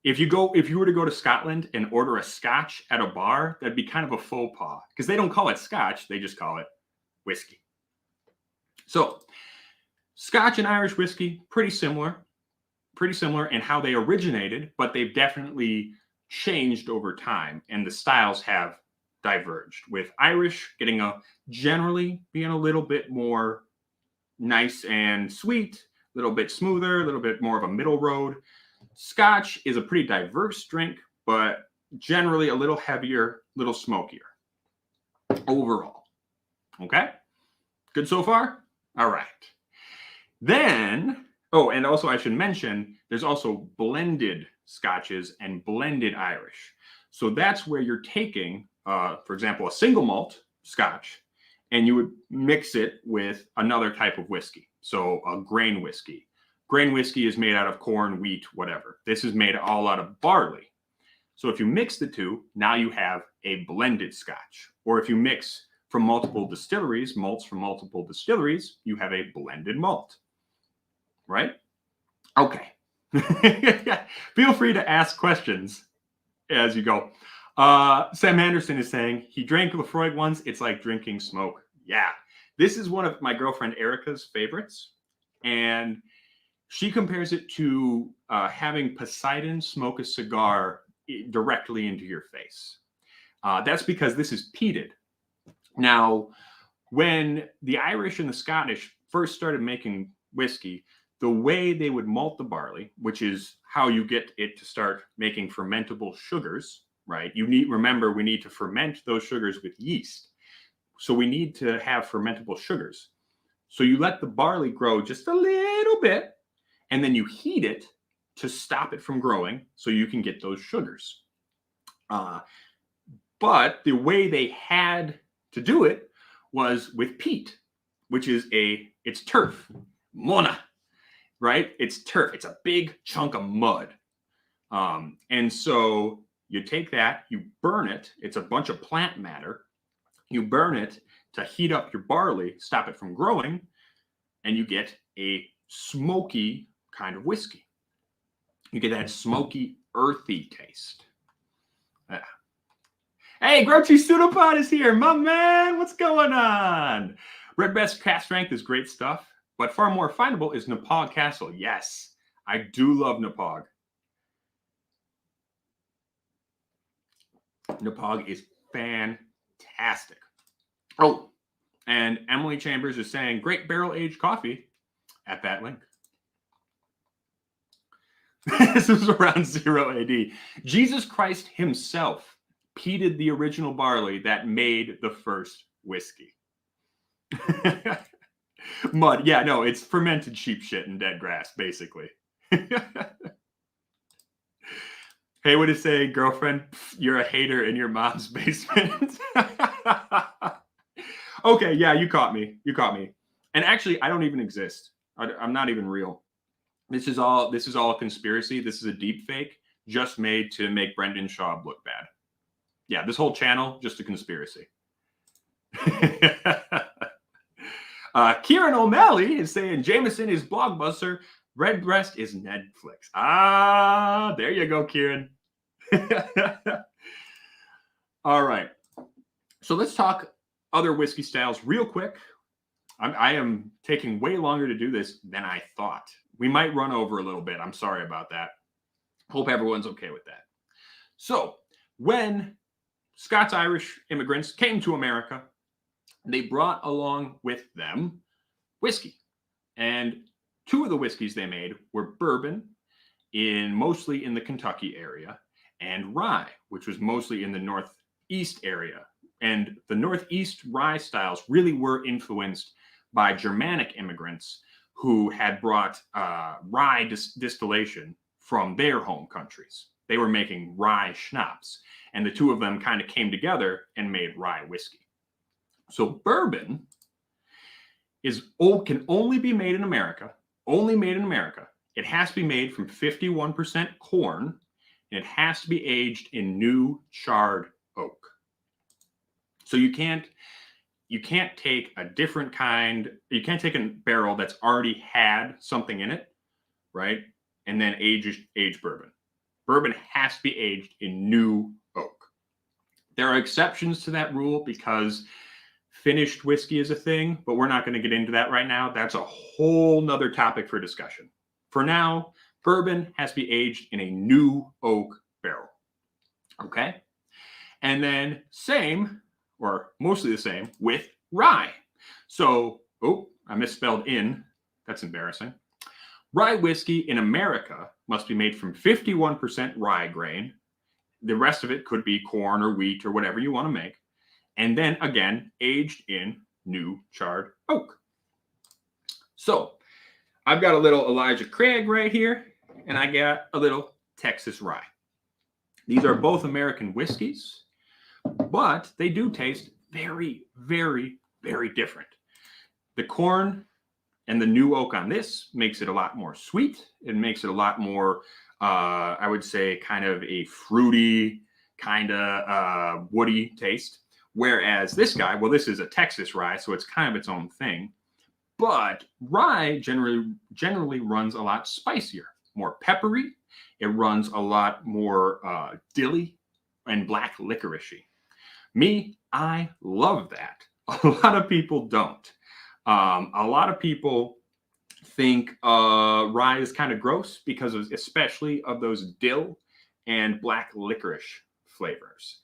A: If you were to go to Scotland and order a Scotch at a bar, that'd be kind of a faux pas because they don't call it Scotch, they just call it whiskey. So Scotch and Irish whiskey, pretty similar in how they originated, but they've definitely changed over time and the styles have diverged, with Irish generally being a little bit more nice and sweet, a little bit smoother, a little bit more of a middle road. Scotch is a pretty diverse drink, but generally a little heavier, a little smokier overall. Okay? Good so far? All right. Then, and also I should mention, there's also blended Scotches and blended Irish. So that's where you're taking, for example, a single malt Scotch, and you would mix it with another type of whiskey. So a grain whiskey. Grain whiskey is made out of corn, wheat, whatever. This is made all out of barley. So if you mix the two, now you have a blended Scotch. Or if you mix from multiple distilleries, malts from multiple distilleries, you have a blended malt. Right? Okay. Feel free to ask questions as you go. Sam Anderson is saying he drank Lefroy once. It's like drinking smoke. Yeah. This is one of my girlfriend Erica's favorites. And she compares it to having Poseidon smoke a cigar directly into your face. That's because this is peated. Now, when the Irish and the Scottish first started making whiskey, the way they would malt the barley, which is how you get it to start making fermentable sugars, right? Remember, we need to ferment those sugars with yeast. So we need to have fermentable sugars. So you let the barley grow just a little bit, and then you heat it to stop it from growing so you can get those sugars. But the way they had to do it was with peat, which is it's turf, mona, right? It's turf. It's a big chunk of mud. And so you take that, you burn it. It's a bunch of plant matter. You burn it to heat up your barley, stop it from growing, and you get a smoky kind of whiskey. You get that smoky, earthy taste. Hey, Grouchy Pseudopod is here. My man, what's going on? Red Best Cast Strength is great stuff, but far more findable is Nepog Castle. Yes, I do love Nepog. Nepog is fantastic. Oh, and Emily Chambers is saying, great barrel-aged coffee at that link. This was around 0 AD. Jesus Christ himself peated the original barley that made the first whiskey. Mud. Yeah, no, it's fermented sheep shit and dead grass, basically. Hey, what did it say, girlfriend? You're a hater in your mom's basement. Okay, yeah, you caught me. You caught me. And actually, I don't even exist. I'm not even real. This is all a conspiracy. This is a deep fake just made to make Brendan Schaub look bad. Yeah, this whole channel, just a conspiracy. Kieran O'Malley is saying Jameson is Blockbuster, Redbreast is Netflix. Ah, there you go, Kieran. All right. So let's talk other whiskey styles real quick. I am taking way longer to do this than I thought. We might run over a little bit. I'm sorry about that. Hope everyone's okay with that. So when Scots-Irish immigrants came to America, they brought along with them whiskey. And two of the whiskeys they made were bourbon, mostly in the Kentucky area, and rye, which was mostly in the Northeast area. And the Northeast rye styles really were influenced by Germanic immigrants who had brought rye distillation from their home countries. They were making rye schnapps, and the two of them kind of came together and made rye whiskey. So bourbon can only be made in America, only made in America. It has to be made from 51% corn, and it has to be aged in new charred oak. So you can't take a different kind, you can't take a barrel that's already had something in it, right? And then age bourbon. Bourbon has to be aged in new oak. There are exceptions to that rule because finished whiskey is a thing, but we're not going to get into that right now. That's a whole nother topic for discussion. For now, bourbon has to be aged in a new oak barrel. Okay? And then same, or mostly the same, with rye. So, I misspelled in. That's embarrassing. Rye whiskey in America must be made from 51% rye grain. The rest of it could be corn or wheat or whatever you want to make. And then again, aged in new charred oak. So I've got a little Elijah Craig right here, and I got a little Texas rye. These are both American whiskeys, but they do taste very, very, very different. The corn and the new oak on this makes it a lot more sweet. It makes it a lot more, I would say, kind of a fruity, kind of woody taste. Whereas this guy, well, this is a Texas rye, so it's kind of its own thing. But rye generally runs a lot spicier, more peppery. It runs a lot more dilly and black licoricey. Me, I love that. A lot of people don't. A lot of people think rye is kind of gross because especially of those dill and black licorice flavors.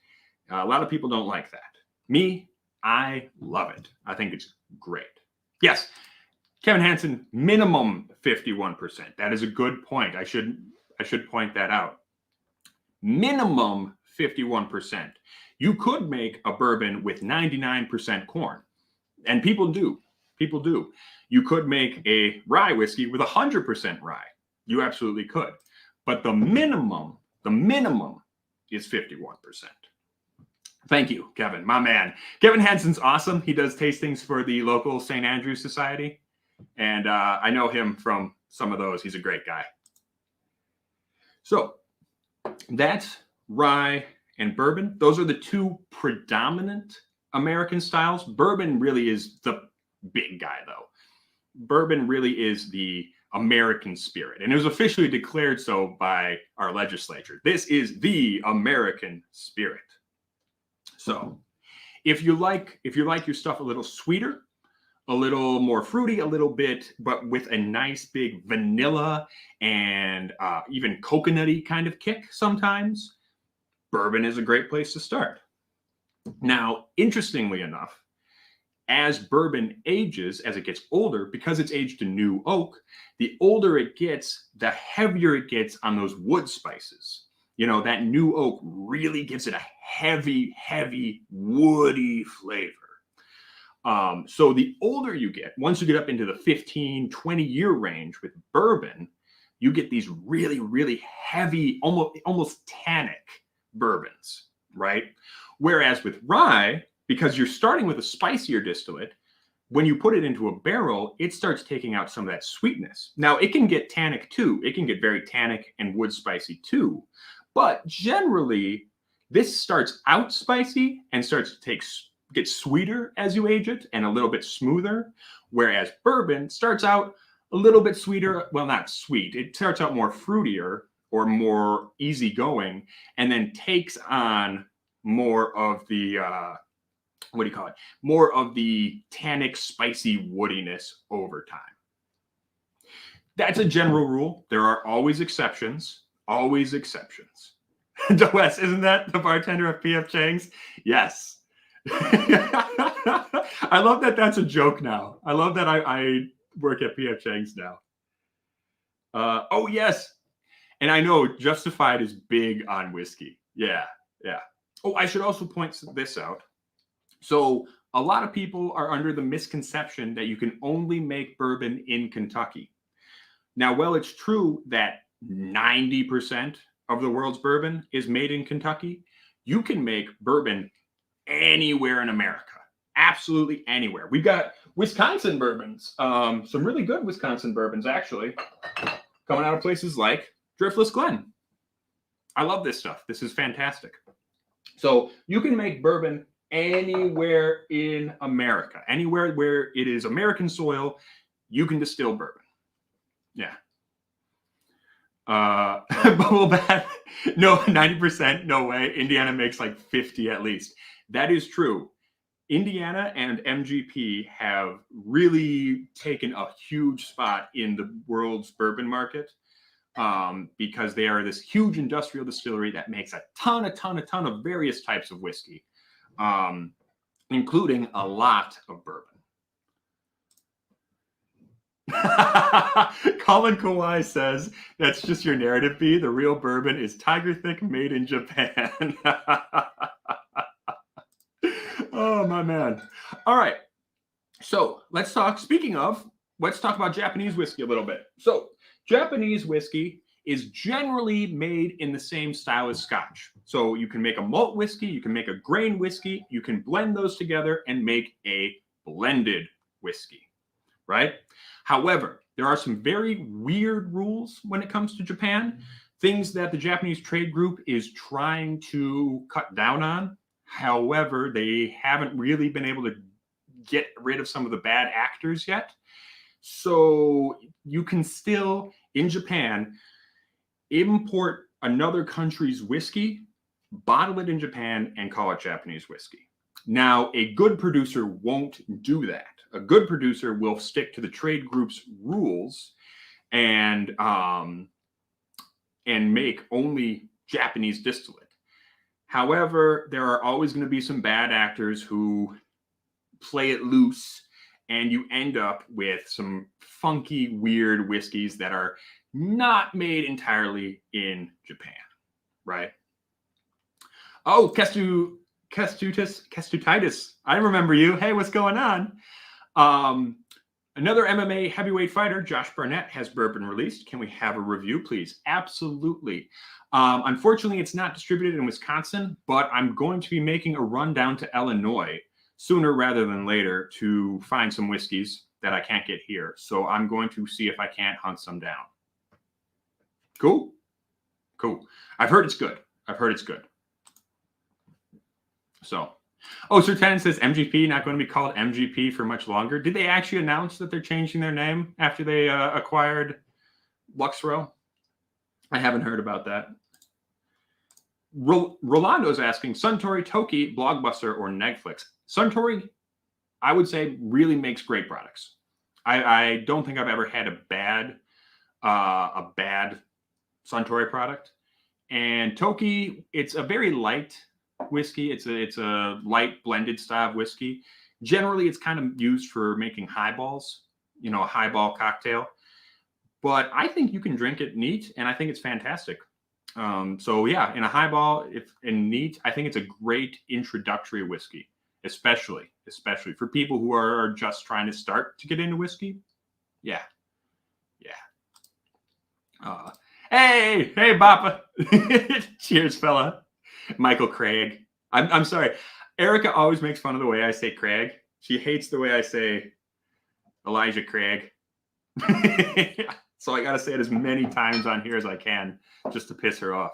A: A lot of people don't like that. Me, I love it. I think it's great. Yes, Kevin Hansen, minimum 51%. That is a good point. I should point that out. Minimum 51%. You could make a bourbon with 99% corn, and people do. People do. You could make a rye whiskey with 100% rye. You absolutely could. But the minimum is 51%. Thank you, Kevin, my man. Kevin Hanson's awesome. He does tastings for the local St. Andrews Society. And I know him from some of those. He's a great guy. So that's rye and bourbon. Those are the two predominant American styles. Bourbon really is the big guy, though. Bourbon really is the American spirit. And it was officially declared so by our legislature. This is the American spirit. So if you like your stuff a little sweeter, a little more fruity, a little bit, but with a nice big vanilla and even coconutty kind of kick sometimes, bourbon is a great place to start. Now, interestingly enough, as bourbon ages, as it gets older, because it's aged in new oak, the older it gets, the heavier it gets on those wood spices. You know, that new oak really gives it a heavy, heavy, woody flavor. So the older you get, once you get up into the 15, 20-year range with bourbon, you get these really, really heavy, almost tannic bourbons, right? Whereas with rye, because you're starting with a spicier distillate, when you put it into a barrel, it starts taking out some of that sweetness. Now, it can get tannic too. It can get very tannic and wood spicy too. But generally, this starts out spicy and starts to get sweeter as you age it and a little bit smoother. Whereas bourbon starts out a little bit sweeter. Well, not sweet. It starts out more fruitier or more easygoing and then takes on more of the, more of the tannic, spicy woodiness over time. That's a general rule. There are always exceptions. Always exceptions. Wes, isn't that the bartender of P.F. Chang's? Yes. I love that that's a joke now. I love that I work at P.F. Chang's now. Oh, yes. And I know Justified is big on whiskey. Yeah, yeah. Oh, I should also point this out. So a lot of people are under the misconception that you can only make bourbon in Kentucky. Now, well, it's true that 90% of the world's bourbon is made in Kentucky. You can make bourbon anywhere in America. Absolutely anywhere. We've got Wisconsin bourbons, some really good Wisconsin bourbons, actually, coming out of places like Driftless Glen. I love this stuff. This is fantastic. So you can make bourbon anywhere in America. Anywhere where it is American soil, you can distill bourbon. Yeah. Bubble Bath, no, 90%, no way. Indiana makes like 50 at least. That is true. Indiana and MGP have really taken a huge spot in the world's bourbon market because they are this huge industrial distillery that makes a ton of various types of whiskey, including a lot of bourbon. Colin Kawai says, that's just your narrative, B. The real bourbon is Tiger Thick made in Japan. Oh, my man. All right. So let's talk about Japanese whiskey a little bit. So Japanese whiskey is generally made in the same style as Scotch. So you can make a malt whiskey, you can make a grain whiskey, you can blend those together and make a blended whiskey, right? However, there are some very weird rules when it comes to Japan, things that the Japanese trade group is trying to cut down on. However, they haven't really been able to get rid of some of the bad actors yet. So you can still, in Japan, import another country's whiskey, bottle it in Japan, and call it Japanese whiskey. Now, a good producer won't do that. A good producer will stick to the trade group's rules and make only Japanese distillate. However, there are always going to be some bad actors who play it loose, and you end up with some funky, weird whiskeys that are not made entirely in Japan, right? Oh, Kestutitis. I remember you. Hey, what's going on? Another MMA heavyweight fighter, Josh Barnett, has bourbon released. Can we have a review, please? Absolutely. Unfortunately, it's not distributed in Wisconsin, but I'm going to be making a run down to Illinois sooner rather than later to find some whiskeys that I can't get here. So I'm going to see if I can't hunt some down. Cool? Cool. I've heard it's good. So, oh, Sir Ten says MGP not going to be called MGP for much longer. Did they actually announce that they're changing their name after they acquired Luxrow? I haven't heard about that. Rolando's asking, Suntory, Toki, Blockbuster, or Netflix? Suntory, I would say, really makes great products. I don't think I've ever had a bad Suntory product. And Toki, it's a very light whiskey. It's a light blended style of whiskey. Generally, it's kind of used for making highballs, a highball cocktail. But I think you can drink it neat, and I think it's fantastic. So yeah, in a highball, if in neat, I think it's a great introductory whiskey, especially for people who are just trying to start to get into whiskey. Yeah. Hey, Bappa. Cheers, fella. Michael Craig. I'm sorry. Erica always makes fun of the way I say Craig. She hates the way I say Elijah Craig. So I got to say it as many times on here as I can just to piss her off.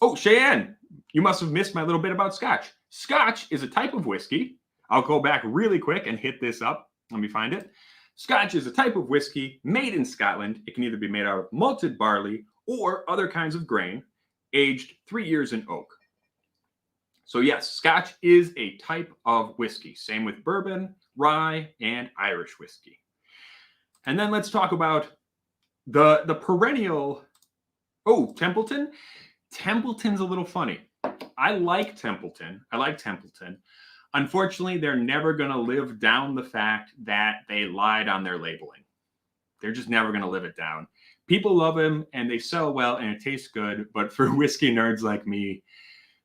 A: Oh, Cheyenne, you must have missed my little bit about Scotch. Scotch is a type of whiskey. I'll go back really quick and hit this up. Let me find it. Scotch is a type of whiskey made in Scotland. It can either be made out of malted barley or other kinds of grain, aged 3 years in oak. So yes, Scotch is a type of whiskey. Same with bourbon, rye, and Irish whiskey. And then let's talk about the perennial. Oh, Templeton. Templeton's a little funny. I like Templeton. Unfortunately, they're never going to live down the fact that they lied on their labeling. They're just never going to live it down. People love them and they sell well and it tastes good. But for whiskey nerds like me,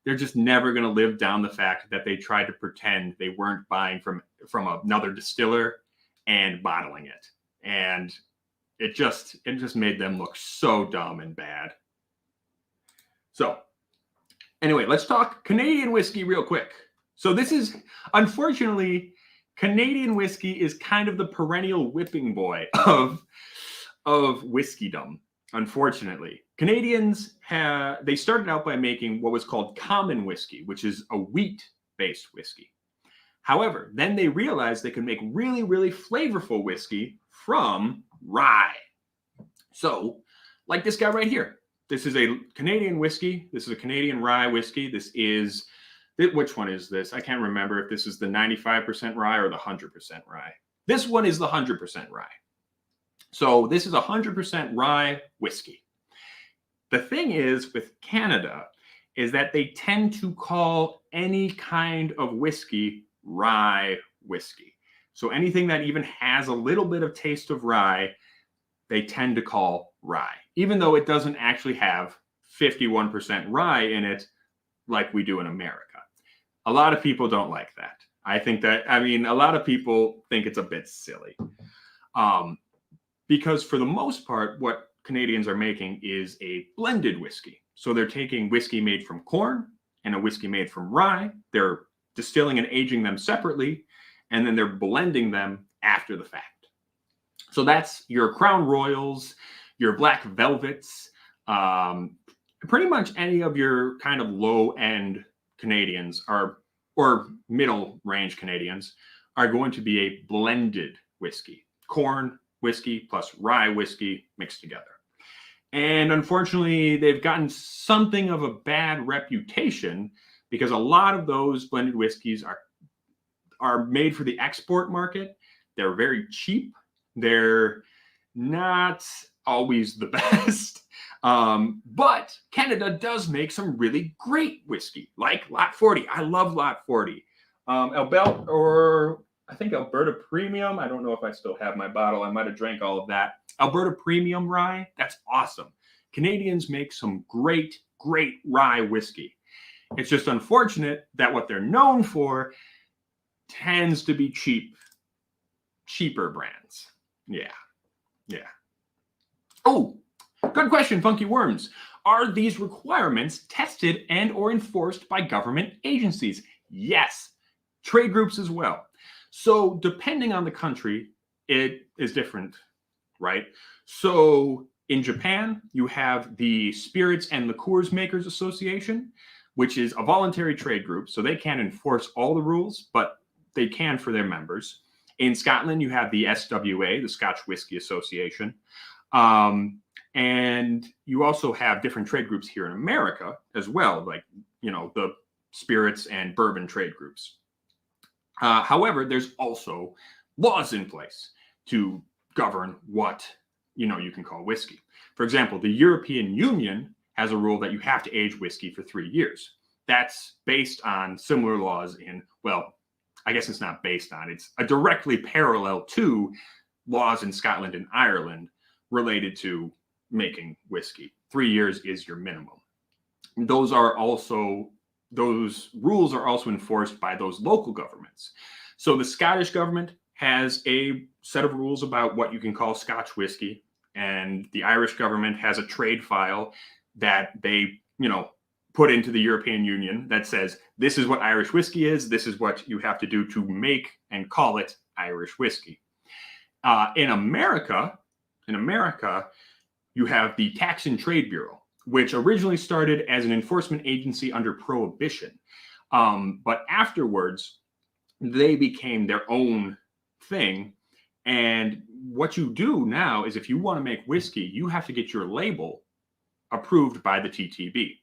A: they're just never going to live down the fact that they tried to pretend they weren't buying from another distiller and bottling it. And it just made them look so dumb and bad. So anyway, let's talk Canadian whiskey real quick. So this is, unfortunately, Canadian whiskey is kind of the perennial whipping boy of whiskeydom. Unfortunately, Canadians they started out by making what was called common whiskey, which is a wheat-based whiskey. However, then they realized they could make really, really flavorful whiskey from rye. So, like this guy right here. This is a Canadian whiskey. This is a Canadian rye whiskey. Which one is this? I can't remember if this is the 95% rye or the 100% rye. This one is the 100% rye. So this is 100% rye whiskey. The thing is with Canada is that they tend to call any kind of whiskey rye whiskey. So anything that even has a little bit of taste of rye, they tend to call rye, even though it doesn't actually have 51% rye in it like we do in America. A lot of people don't like that. A lot of people think it's a bit silly. Because for the most part, what Canadians are making is a blended whiskey. So they're taking whiskey made from corn and a whiskey made from rye. They're distilling and aging them separately, and then they're blending them after the fact. So that's your Crown Royals, your Black Velvets, pretty much any of your kind of low-end Canadians or middle-range Canadians are going to be a blended whiskey. Corn whiskey plus rye whiskey mixed together. And unfortunately, they've gotten something of a bad reputation because a lot of those blended whiskeys are made for the export market. They're very cheap. They're not always the best. But Canada does make some really great whiskey, like Lot 40. I love Lot 40. Alberta Premium. I don't know if I still have my bottle. I might have drank all of that. Alberta Premium rye. That's awesome. Canadians make some great, great rye whiskey. It's just unfortunate that what they're known for tends to be cheaper brands. Yeah. Oh, good question, Funky Worms. Are these requirements tested and or enforced by government agencies? Yes. Trade groups as well. So depending on the country, it is different, right? So in Japan, you have the Spirits and Liqueurs Makers Association, which is a voluntary trade group. So they can't enforce all the rules, but they can for their members. In Scotland, you have the SWA, the Scotch Whiskey Association. And you also have different trade groups here in America as well, like, the spirits and bourbon trade groups. However, there's also laws in place to govern what, you can call whiskey. For example, the European Union has a rule that you have to age whiskey for 3 years. That's based on similar laws in, well, I guess it's not based on, it's a directly parallel to laws in Scotland and Ireland related to making whiskey. 3 years is your minimum. Those rules are also enforced by those local governments. So the Scottish government has a set of rules about what you can call Scotch whiskey, and the Irish government has a trade file that they, put into the European Union that says, this is what Irish whiskey is, this is what you have to do to make and call it Irish whiskey. In America, you have the Tax and Trade Bureau, which originally started as an enforcement agency under Prohibition. But afterwards, they became their own thing. And what you do now is if you want to make whiskey, you have to get your label approved by the TTB.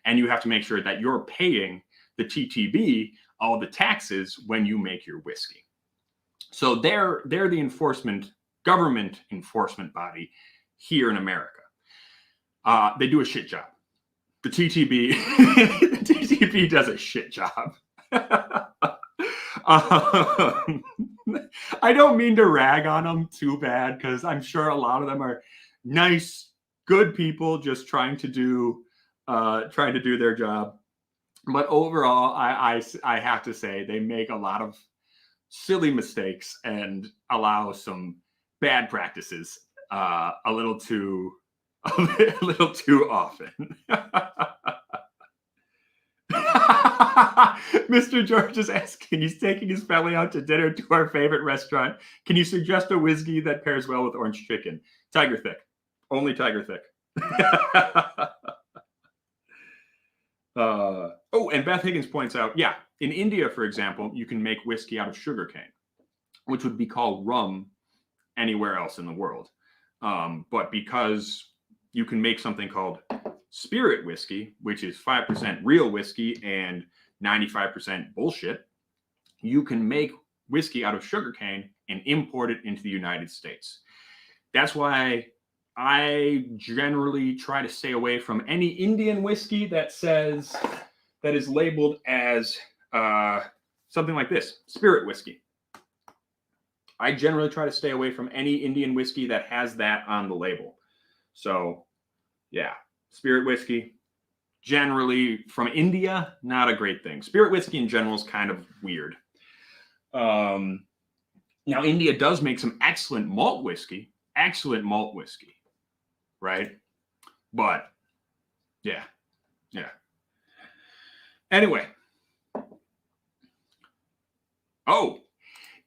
A: And you have to make sure that you're paying the TTB all the taxes when you make your whiskey. So they're the government enforcement body here in America. They do a shit job. The TTB does a shit job. I don't mean to rag on them too bad, because I'm sure a lot of them are nice, good people just trying to do their job. But overall, I have to say they make a lot of silly mistakes and allow some bad practices a little too often. Mr. George is asking, he's taking his family out to dinner to our favorite restaurant. Can you suggest a whiskey that pairs well with orange chicken? Tiger Thick. Only Tiger Thick. And Beth Higgins points out, in India, for example, you can make whiskey out of sugarcane, which would be called rum anywhere else in the world. But because you can make something called spirit whiskey, which is 5% real whiskey and 95% bullshit, you can make whiskey out of sugarcane and import it into the United States. That's why I generally try to stay away from any Indian whiskey that is labeled as something like this, spirit whiskey. I generally try to stay away from any Indian whiskey that has that on the label. So, spirit whiskey, generally from India, not a great thing. Spirit whiskey in general is kind of weird. Now, India does make some excellent malt whiskey, right? But, yeah. Anyway.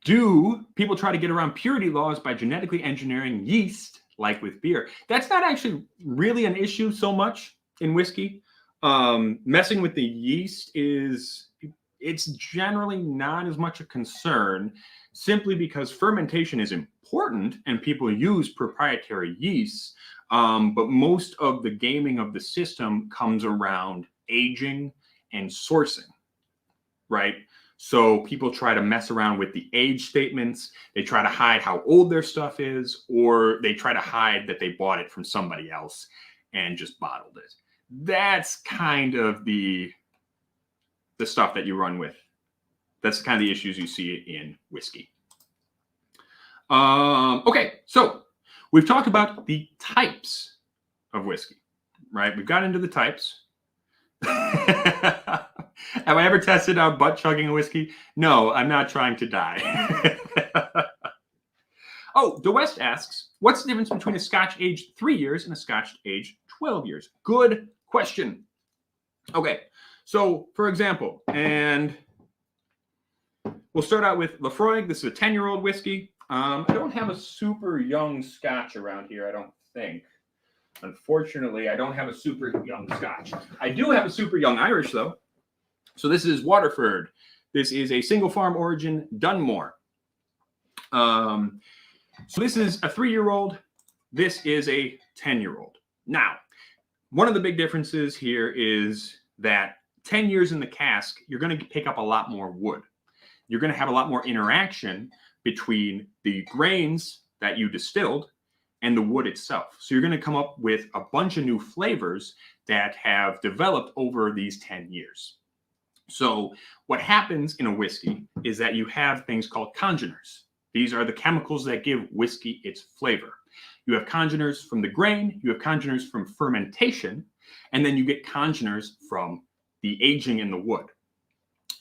A: Do people try to get around purity laws by genetically engineering yeast like with beer? That's not actually really an issue so much in whiskey. Messing with the yeast it's generally not as much a concern, simply because fermentation is important and people use proprietary yeasts. But most of the gaming of the system comes around aging and sourcing, right? So people try to mess around with the age statements. They try to hide how old their stuff is, or they try to hide that they bought it from somebody else and just bottled it. That's kind of the stuff that you run with. That's kind of the issues you see in whiskey. Okay, so we've talked about the types of whiskey, right? We've got into the types. Have I ever tested out butt chugging a whiskey? No, I'm not trying to die. Oh, the West asks, what's the difference between a Scotch aged 3 years and a Scotch aged 12 years? Good question. Okay, so for example, and we'll start out with Lefroy. This is a 10-year-old whiskey. I don't have a super young Scotch around here, I don't think. Unfortunately, I don't have a super young Scotch. I do have a super young Irish, though. So this is Waterford. This is a single farm origin Dunmore. So this is a 3-year-old. This is a 10-year-old. Now, one of the big differences here is that 10 years in the cask, you're going to pick up a lot more wood. You're going to have a lot more interaction between the grains that you distilled and the wood itself. So you're going to come up with a bunch of new flavors that have developed over these 10 years. So what happens in a whiskey is that you have things called congeners. These are the chemicals that give whiskey its flavor. You have congeners from the grain, you have congeners from fermentation, and then you get congeners from the aging in the wood.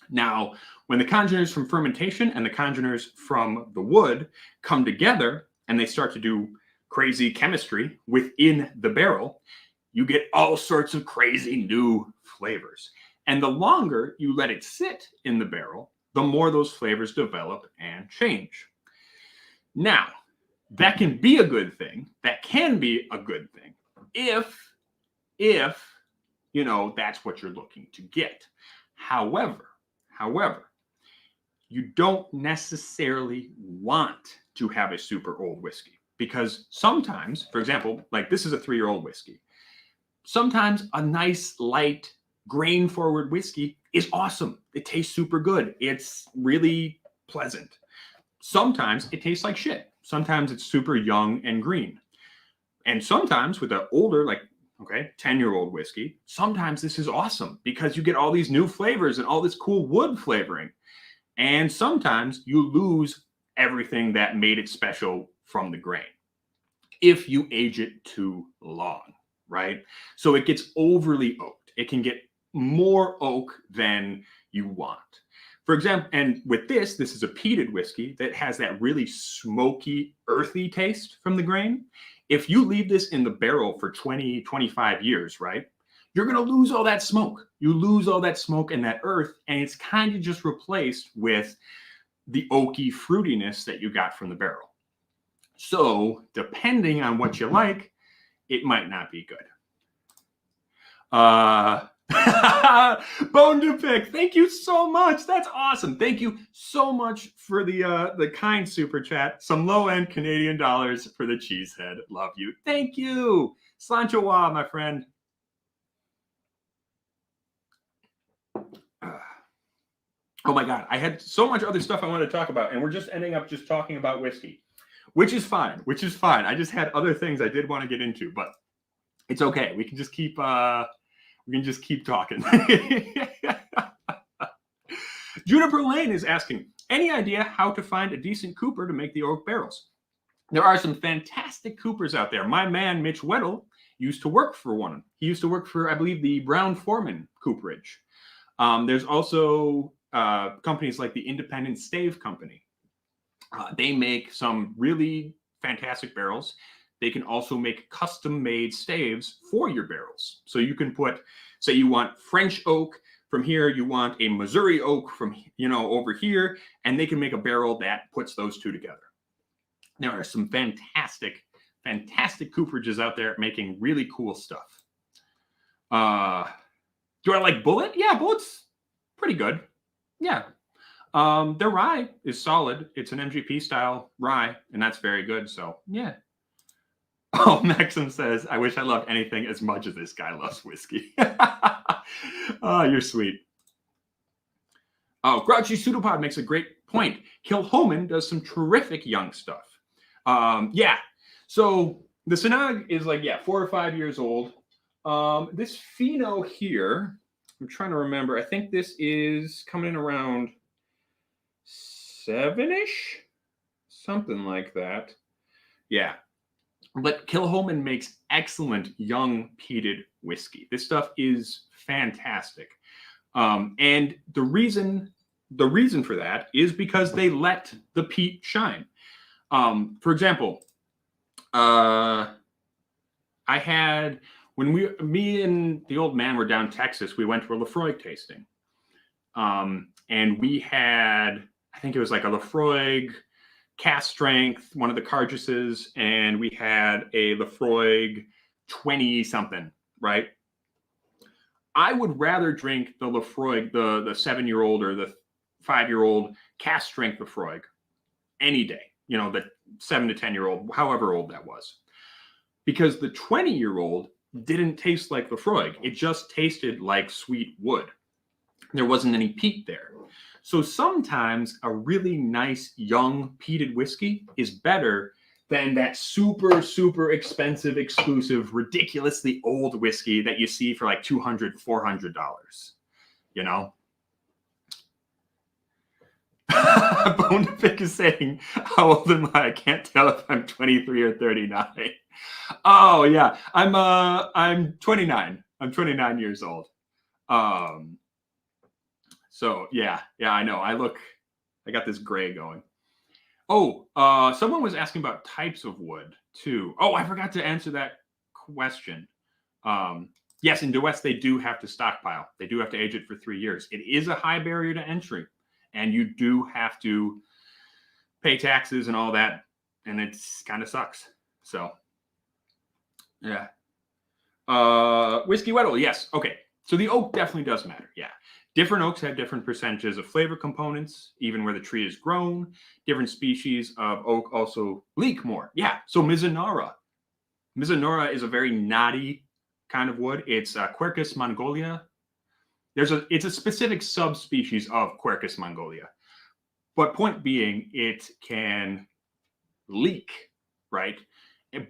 A: Now, when the congeners from fermentation and the congeners from the wood come together and they start to do crazy chemistry within the barrel, you get all sorts of crazy new flavors. And the longer you let it sit in the barrel, the more those flavors develop and change. Now, that can be a good thing. That can be a good thing if you know, that's what you're looking to get. However, you don't necessarily want to have a super old whiskey because sometimes, for example, like this is a 3-year-old whiskey. Sometimes a nice, light, grain-forward whiskey is awesome. It tastes super good. It's really pleasant. Sometimes it tastes like shit. Sometimes it's super young and green. And sometimes with an older, like, 10-year-old whiskey, sometimes this is awesome because you get all these new flavors and all this cool wood flavoring. And sometimes you lose everything that made it special from the grain if you age it too long, right? So it gets overly oaked. It can get more oak than you want. For example, and with this is a peated whiskey that has that really smoky, earthy taste from the grain. If you leave this in the barrel for 20, 25 years, right, you're going to lose all that smoke. You lose all that smoke and that earth, and it's kind of just replaced with the oaky fruitiness that you got from the barrel. So depending on what you like, it might not be good. Bone to pick. Thank you so much. That's awesome. Thank you so much for the kind super chat. Some low-end Canadian dollars for the cheesehead. Love you. Thank you. Slancho Wa, my friend. Oh my God. I had so much other stuff I wanted to talk about, and we're just ending up just talking about whiskey, which is fine. I just had other things I did want to get into, but it's okay. We can just keep talking. Juniper Lane is asking, any idea how to find a decent cooper to make the oak barrels? There are some fantastic coopers out there. My man, Mitch Weddle, used to work for one. He used to work for, I believe, the Brown-Forman cooperage. There's also companies like the Independent Stave Company. They make some really fantastic barrels. They can also make custom-made staves for your barrels. So you can put, say you want French oak from here, you want a Missouri oak from, over here, and they can make a barrel that puts those two together. There are some fantastic cooperages out there making really cool stuff. Do I like Bullet? Yeah, Bullet's pretty good. Yeah. Their rye is solid. It's an MGP style rye, and that's very good. So yeah. Oh, Maxim says, I wish I loved anything as much as this guy loves whiskey. Oh, you're sweet. Oh, Grouchy Pseudopod makes a great point. Kilhoman does some terrific young stuff. Yeah. So the Sinag is 4 or 5 years old. This Pheno here, I'm trying to remember. I think this is coming in around 7-ish, something like that. Yeah. But Kilhoman makes excellent young peated whiskey. This stuff is fantastic. And the reason for that is because they let the peat shine. For example, I had, when me and the old man were down in Texas, we went to a Lafroig tasting. And we had, I think it was like a Lafroig cast strength, one of the Cargesses, and we had a Lafroig 20 something, right? I would rather drink the Lafroig, the 7-year-old or the 5-year-old cast strength Lafroig any day, you know, the 7 to 10-year-old, however old that was. Because the 20-year-old didn't taste like Lafroig. It just tasted like sweet wood. There wasn't any peat there. So sometimes a really nice young peated whiskey is better than that super, super expensive, exclusive, ridiculously old whiskey that you see for like $200, $400, you know? Bone to Pick is saying, how old am I? I can't tell if I'm 23 or 39. Oh yeah, I'm 29. I'm 29 years old. So yeah, I know. I got this gray going. Oh, someone was asking about types of wood too. Oh, I forgot to answer that question. Yes, in DeWest, they do have to stockpile. They do have to age it for 3 years. It is a high barrier to entry, and you do have to pay taxes and all that, and it's kind of sucks. So, yeah. Whiskey Weddle, yes. Okay, so the oak definitely does matter, yeah. Different oaks have different percentages of flavor components, even where the tree is grown. Different species of oak also leak more. Yeah, so Mizunara. Mizunara is a very knotty kind of wood. It's Quercus mongolia. It's a specific subspecies of Quercus mongolia. But point being, it can leak, right?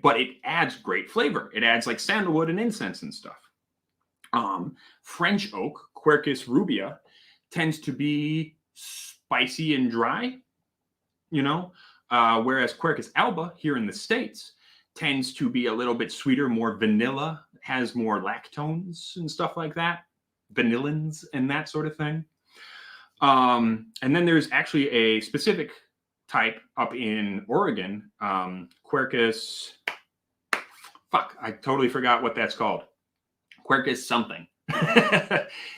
A: But it adds great flavor. It adds like sandalwood and incense and stuff. French oak, Quercus rubia, tends to be spicy and dry, you know, whereas Quercus alba here in the States tends to be a little bit sweeter, more vanilla, has more lactones and stuff like that, vanillins and that sort of thing. And then there's actually a specific type up in Oregon, Quercus, I totally forgot what that's called. Quercus something.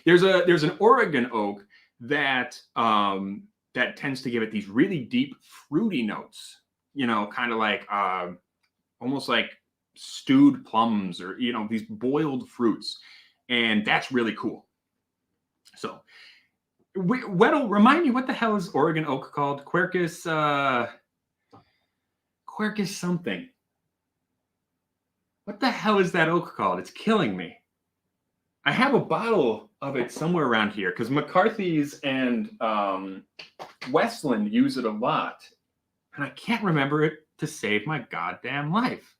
A: There's an Oregon oak that that tends to give it these really deep fruity notes, you know, kind of like almost like stewed plums or, you know, these boiled fruits, and that's really cool. So Weddle, remind me, what the hell is Oregon oak called? Quercus something. What the hell is that oak called? It's killing me. I have a bottle of it somewhere around here because McCarthy's and Westland use it a lot, and I can't remember it to save my goddamn life.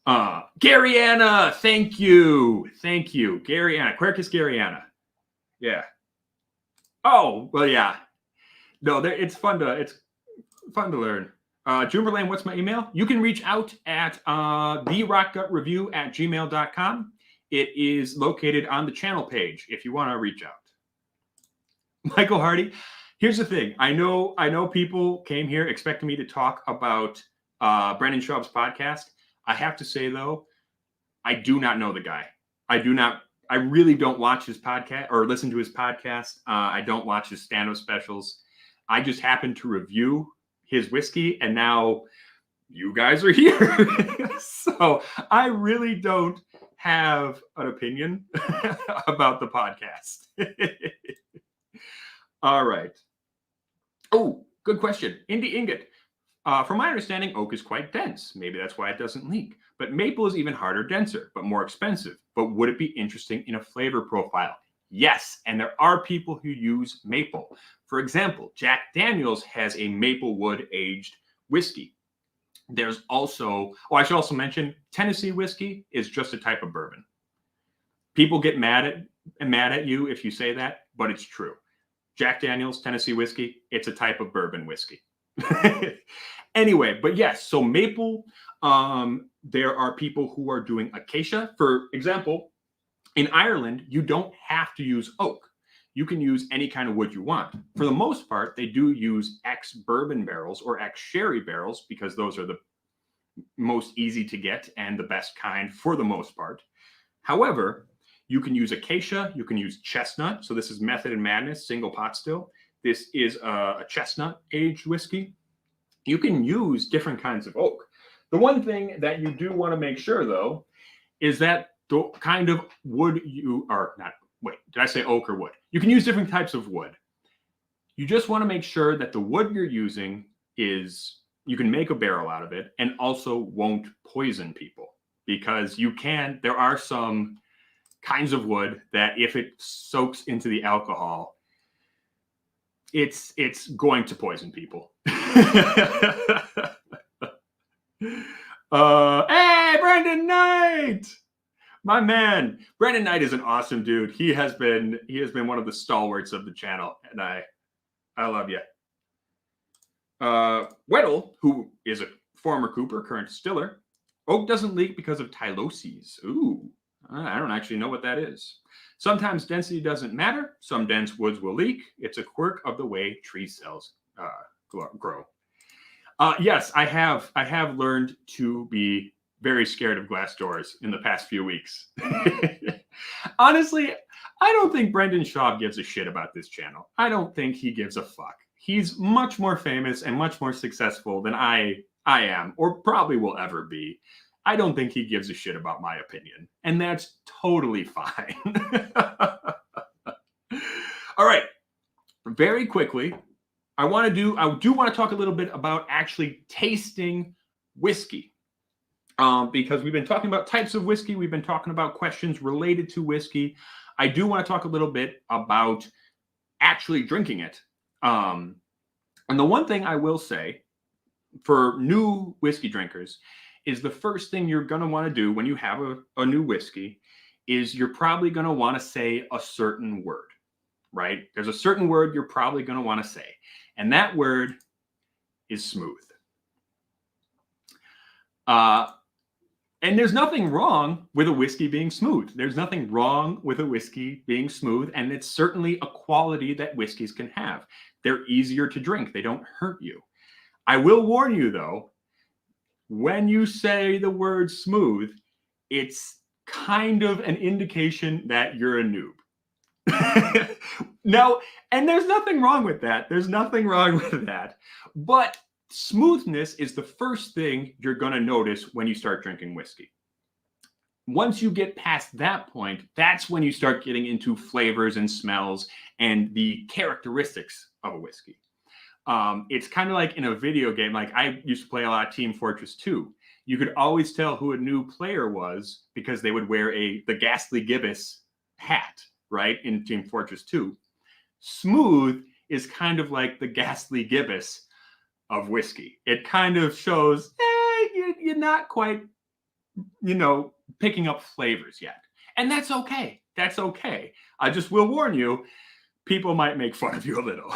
A: Garyana, thank you, Garyana, Quercus Garyana, yeah. Oh well, yeah. No, it's fun to learn. Jumberland, what's my email? You can reach out at therockgutreview@gmail.com. It is located on the channel page if you want to reach out. Michael Hardy, here's the thing. I know people came here expecting me to talk about Brendan Schaub's podcast. I have to say, though, I do not know the guy. I really don't watch his podcast or listen to his podcast. I don't watch his stand-up specials. I just happen to review his whiskey, and now you guys are here. So I really don't have an opinion about the podcast. All right. Oh, good question. Indie Ingot. From my understanding, oak is quite dense. Maybe that's why it doesn't leak. But maple is even harder, denser, but more expensive. But would it be interesting in a flavor profile? Yes, and there are people who use maple. For example, Jack Daniel's has a maple wood aged whiskey. There's also, I should also mention, Tennessee whiskey is just a type of bourbon. People get mad at you if you say that, but it's true. Jack Daniel's Tennessee whiskey, it's a type of bourbon whiskey. Anyway, but yes, so maple, there are people who are doing acacia. For example, In Ireland, you don't have to use oak. You can use any kind of wood you want. For the most part, they do use ex-bourbon barrels or ex-sherry barrels because those are the most easy to get and the best kind for the most part. However, you can use acacia, you can use chestnut. So this is Method and Madness, single pot still. This is a chestnut aged whiskey. You can use different kinds of oak. The one thing that you do want to make sure, though, is that the kind of wood you are not, wait, did I say oak or wood? You can use different types of wood. You just want to make sure that the wood you're using is, you can make a barrel out of it and also won't poison people, because there are some kinds of wood that if it soaks into the alcohol, it's going to poison people. Hey, Brendan Knight, my man. Brendan Knight is an awesome dude. He has been one of the stalwarts of the channel, and I love you. Weddle, who is a former cooper, current distiller. Oak doesn't leak because of tyloses. Ooh, I don't actually know what that is. Sometimes density doesn't matter. Some dense woods will leak. It's a quirk of the way tree cells grow. Yes, I have learned to be very scared of glass doors in the past few weeks. Honestly, I don't think Brendan Schaub gives a shit about this channel. I don't think he gives a fuck. He's much more famous and much more successful than I am, or probably will ever be. I don't think he gives a shit about my opinion, and that's totally fine. All right, very quickly, I do want to talk a little bit about actually tasting whiskey, because we've been talking about types of whiskey. We've been talking about questions related to whiskey. I do want to talk a little bit about actually drinking it. And the one thing I will say for new whiskey drinkers is the first thing you're going to want to do when you have a new whiskey is you're probably going to want to say a certain word, right? There's a certain word you're probably going to want to say, and that word is smooth. And there's nothing wrong with a whiskey being smooth. There's nothing wrong with a whiskey being smooth, and it's certainly a quality that whiskeys can have. They're easier to drink. They don't hurt you. I will warn you, though, when you say the word smooth, it's kind of an indication that you're a noob. No, and there's nothing wrong with that. There's nothing wrong with that. But smoothness is the first thing you're going to notice when you start drinking whiskey. Once you get past that point, that's when you start getting into flavors and smells and the characteristics of a whiskey. It's kind of like in a video game. Like I used to play a lot of Team Fortress 2. You could always tell who a new player was because they would wear the Ghastly Gibbous hat, right, in Team Fortress 2. Smooth is kind of like the Ghastly Gibbous of whiskey. It kind of shows, you're not quite, picking up flavors yet. And that's okay. That's okay. I just will warn you, people might make fun of you a little.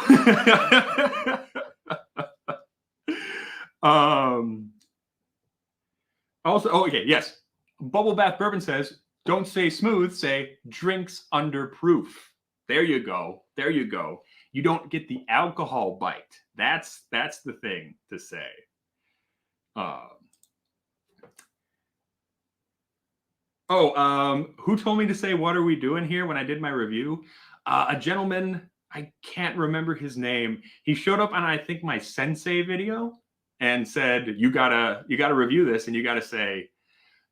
A: Yes. Bubble Bath Bourbon says, don't say smooth, say drinks under proof. There you go. There you go. You don't get the alcohol bite. That's the thing to say. Who told me to say, what are we doing here when I did my review? A gentleman, I can't remember his name. He showed up on, I think, my Sensei video and said, you gotta review this and you gotta say,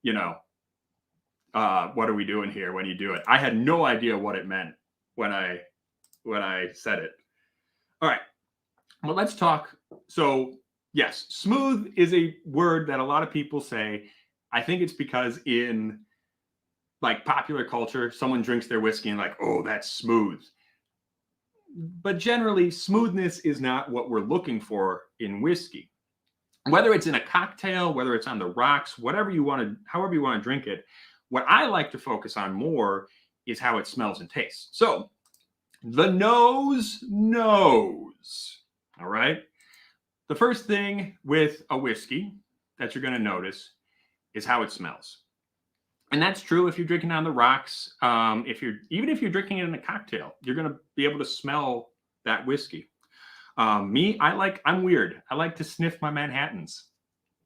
A: what are we doing here when you do it? I had no idea what it meant when I said it. All right. Well, let's talk. So yes, smooth is a word that a lot of people say. I think it's because in like popular culture, someone drinks their whiskey and like, oh, that's smooth. But generally, smoothness is not what we're looking for in whiskey. Whether it's in a cocktail, whether it's on the rocks, however you want to drink it, what I like to focus on more is how it smells and tastes. So the nose knows. All right. The first thing with a whiskey that you're going to notice is how it smells. And that's true if you're drinking on the rocks. Even if you're drinking it in a cocktail, you're going to be able to smell that whiskey. I'm weird. I like to sniff my Manhattans.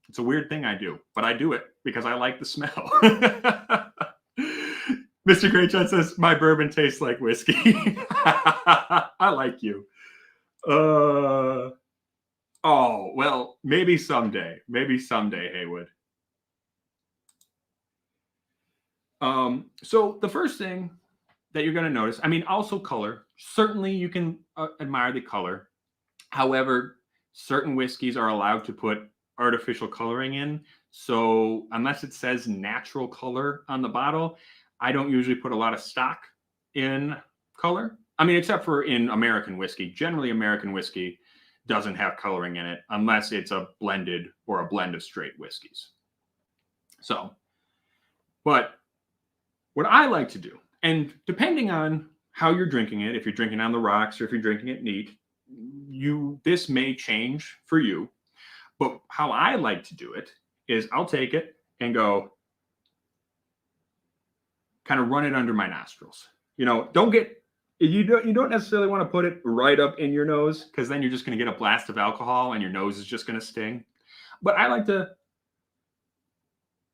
A: It's a weird thing I do, but I do it because I like the smell. Mr. Greatjohn says, my bourbon tastes like whiskey. I like you. Oh, well, maybe someday. Maybe someday, Haywood. So the first thing that you're going to notice, I mean, also color. Certainly you can admire the color. However, certain whiskeys are allowed to put artificial coloring in. So unless it says natural color on the bottle, I don't usually put a lot of stock in color. I mean, except for in American whiskey. Generally, American whiskey doesn't have coloring in it unless it's a blended or a blend of straight whiskeys. So, but what I like to do, and depending on how you're drinking it, if you're drinking on the rocks or if you're drinking it neat, this may change for you. But how I like to do it is I'll take it and go kind of run it under my nostrils. You don't necessarily want to put it right up in your nose because then you're just going to get a blast of alcohol and your nose is just going to sting. But I like to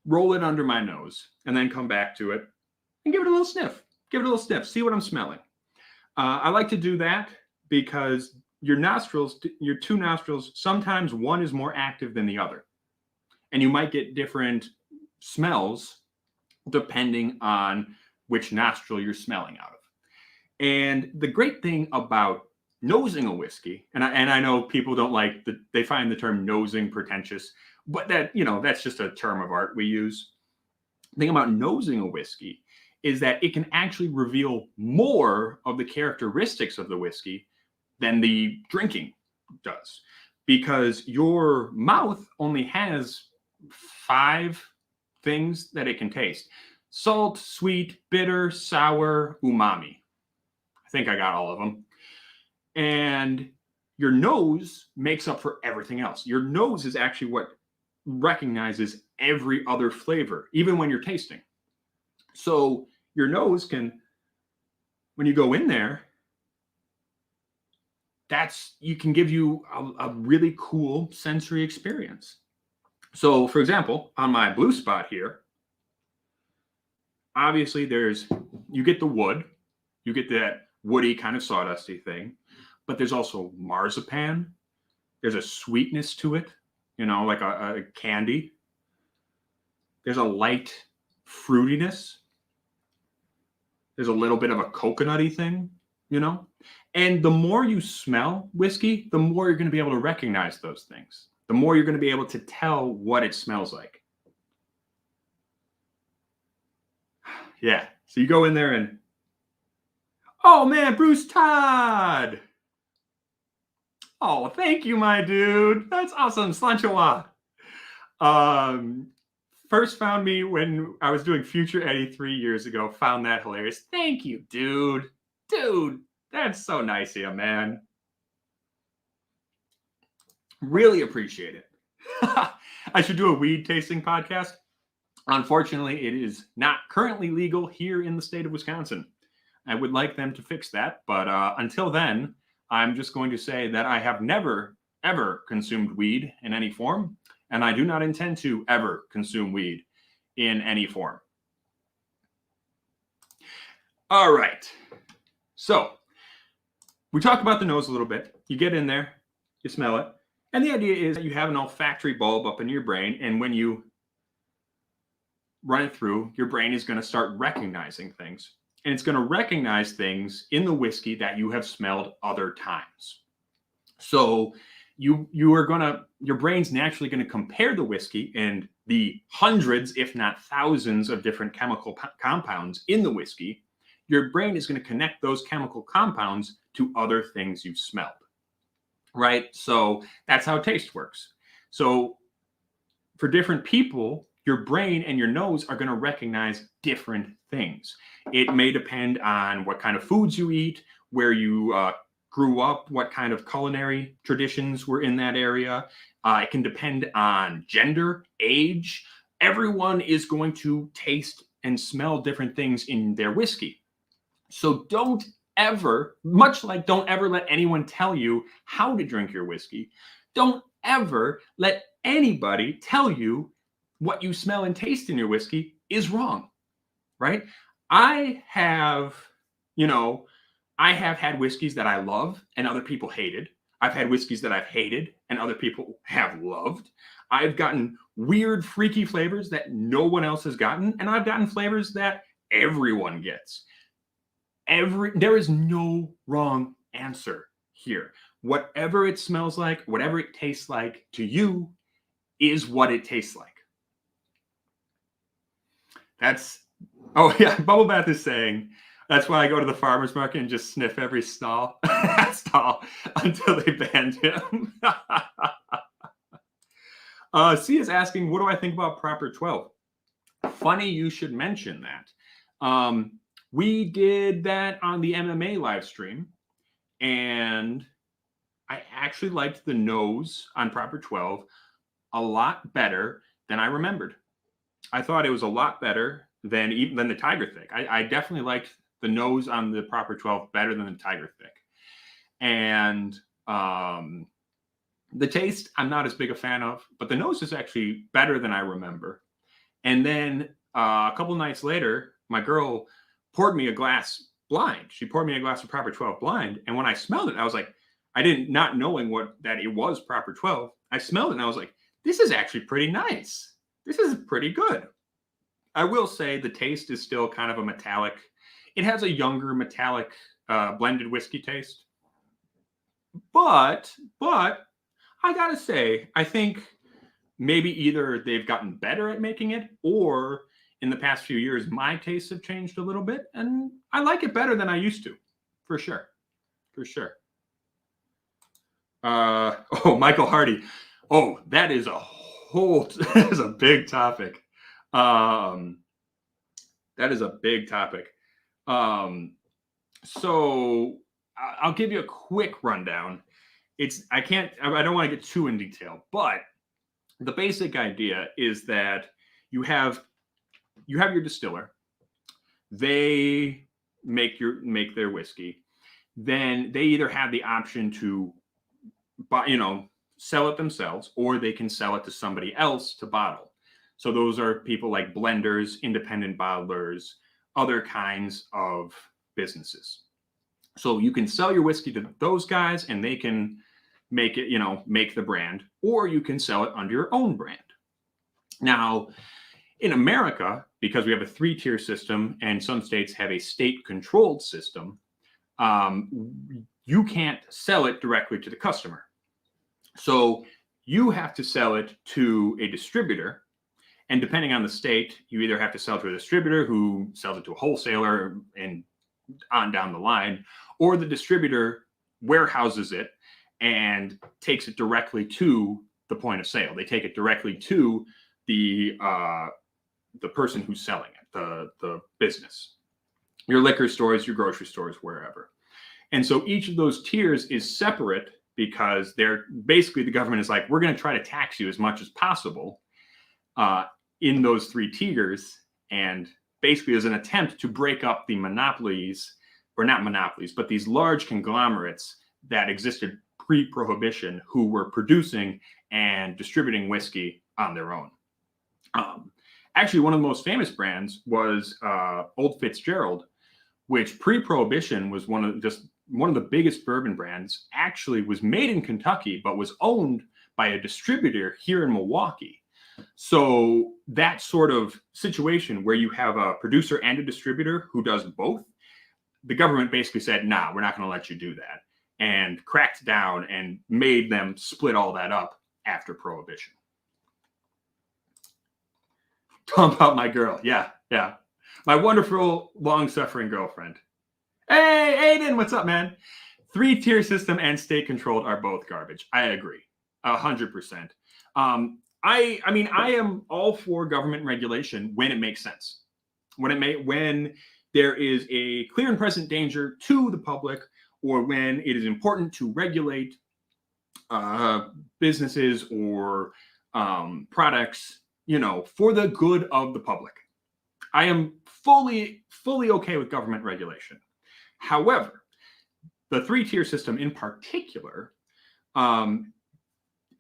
A: roll it under my nose and then come back to it and give it a little sniff. Give it a little sniff. See what I'm smelling. I like to do that because your two nostrils, sometimes one is more active than the other. And you might get different smells depending on which nostril you're smelling out of. And the great thing about nosing a whiskey, and I know people don't like they find the term nosing pretentious, but that's just a term of art we use. The thing about nosing a whiskey is that it can actually reveal more of the characteristics of the whiskey than the drinking does, because your mouth only has 5 things that it can taste: salt, sweet, bitter, sour, umami. I think I got all of them. And your nose makes up for everything else. Your nose is actually what recognizes every other flavor, even when you're tasting. So your nose can, when you go in there, you can give you a really cool sensory experience. So, for example, on my blue spot here, obviously you get the wood, you get that woody kind of sawdusty thing, but there's also marzipan. There's a sweetness to it, like a candy. There's a light fruitiness. There's a little bit of a coconutty thing, And the more you smell whiskey, the more you're going to be able to recognize those things. The more you're going to be able to tell what it smells like. Yeah. So you go in there and, oh man, Bruce Todd. Oh, thank you, my dude. That's awesome. Slanchawa. First found me when I was doing Future Eddie 3 years ago. Found that hilarious. Thank you, dude. Dude, that's so nice of you, man. Really appreciate it. I should do a weed tasting podcast. Unfortunately, it is not currently legal here in the state of Wisconsin. I would like them to fix that. But until then, I'm just going to say that I have never, ever consumed weed in any form. And I do not intend to ever consume weed in any form. All right. So we talked about the nose a little bit. You get in there, you smell it. And the idea is that you have an olfactory bulb up in your brain. And when you run it through, your brain is going to start recognizing things. And it's going to recognize things in the whiskey that you have smelled other times. So your brain's naturally going to compare the whiskey and the hundreds, if not thousands, of different chemical compounds in the whiskey. Your brain is going to connect those chemical compounds to other things you've smelled, right? So that's how taste works. So for different people, your brain and your nose are going to recognize different things. It may depend on what kind of foods you eat, where you grew up, what kind of culinary traditions were in that area. It can depend on gender, age. Everyone is going to taste and smell different things in their whiskey. So don't ever, much like don't ever let anyone tell you how to drink your whiskey, don't ever let anybody tell you what you smell and taste in your whiskey is wrong, right? I have had whiskeys that I love and other people hated. I've had whiskeys that I've hated and other people have loved. I've gotten weird, freaky flavors that no one else has gotten, and I've gotten flavors that everyone gets. There is no wrong answer here. Whatever it smells like, whatever it tastes like to you is what it tastes like. Oh yeah, Bubble Bath is saying, that's why I go to the farmer's market and just sniff every stall until they banned him. C is asking, what do I think about Proper 12? Funny you should mention that. We did that on the MMA live stream, and I actually liked the nose on Proper 12 a lot better than I remembered. I thought it was a lot better than the Tiger Thick. I definitely liked the nose on the Proper 12 better than the Tiger Thick. And the taste, I'm not as big a fan of, but the nose is actually better than I remember. And then a couple nights later, my girl poured me a glass blind. She poured me a glass of Proper 12 blind. And when I smelled it, I was like, not knowing that it was Proper 12, I smelled it and I was like, this is actually pretty nice. This is pretty good. I will say the taste is still kind of a metallic. It has a younger metallic blended whiskey taste. But I gotta say, I think maybe either they've gotten better at making it, or in the past few years, my tastes have changed a little bit, and I like it better than I used to, for sure. Michael Hardy. Oh, that is a big topic. That is a big topic. So I'll give you a quick rundown. I don't want to get too in detail, but the basic idea is that you have your distiller. They make their whiskey. Then they either have the option to sell it themselves, or they can sell it to somebody else to bottle. So those are people like blenders, independent bottlers, other kinds of businesses. So you can sell your whiskey to those guys and they can make it, make the brand, or you can sell it under your own brand. Now, in America, because we have a 3-tier system and some states have a state-controlled system, you can't sell it directly to the customer. So you have to sell it to a distributor. And depending on the state, you either have to sell it to a distributor who sells it to a wholesaler and on down the line, or the distributor warehouses it and takes it directly to the point of sale. They take it directly to the person who's selling it, the business, your liquor stores, your grocery stores, wherever. And so each of those tiers is separate because the government is like, we're going to try to tax you as much as possible in those 3 tiers. And basically as an attempt to break up the monopolies, or not monopolies, but these large conglomerates that existed pre-prohibition who were producing and distributing whiskey on their own. Actually, one of the most famous brands was Old Fitzgerald, which pre-prohibition was one of the biggest bourbon brands. Actually was made in Kentucky, but was owned by a distributor here in Milwaukee. So that sort of situation where you have a producer and a distributor who does both, the government basically said, nah, we're not going to let you do that, and cracked down and made them split all that up after prohibition. Talking about my girl. Yeah. My wonderful, long-suffering girlfriend. Hey, Aiden, what's up, man? 3-tier system and state-controlled are both garbage. I agree. 100%. I am all for government regulation when it makes sense. When there is a clear and present danger to the public, or when it is important to regulate businesses or products, for the good of the public. I am fully okay with government regulation. However, the 3-tier system in particular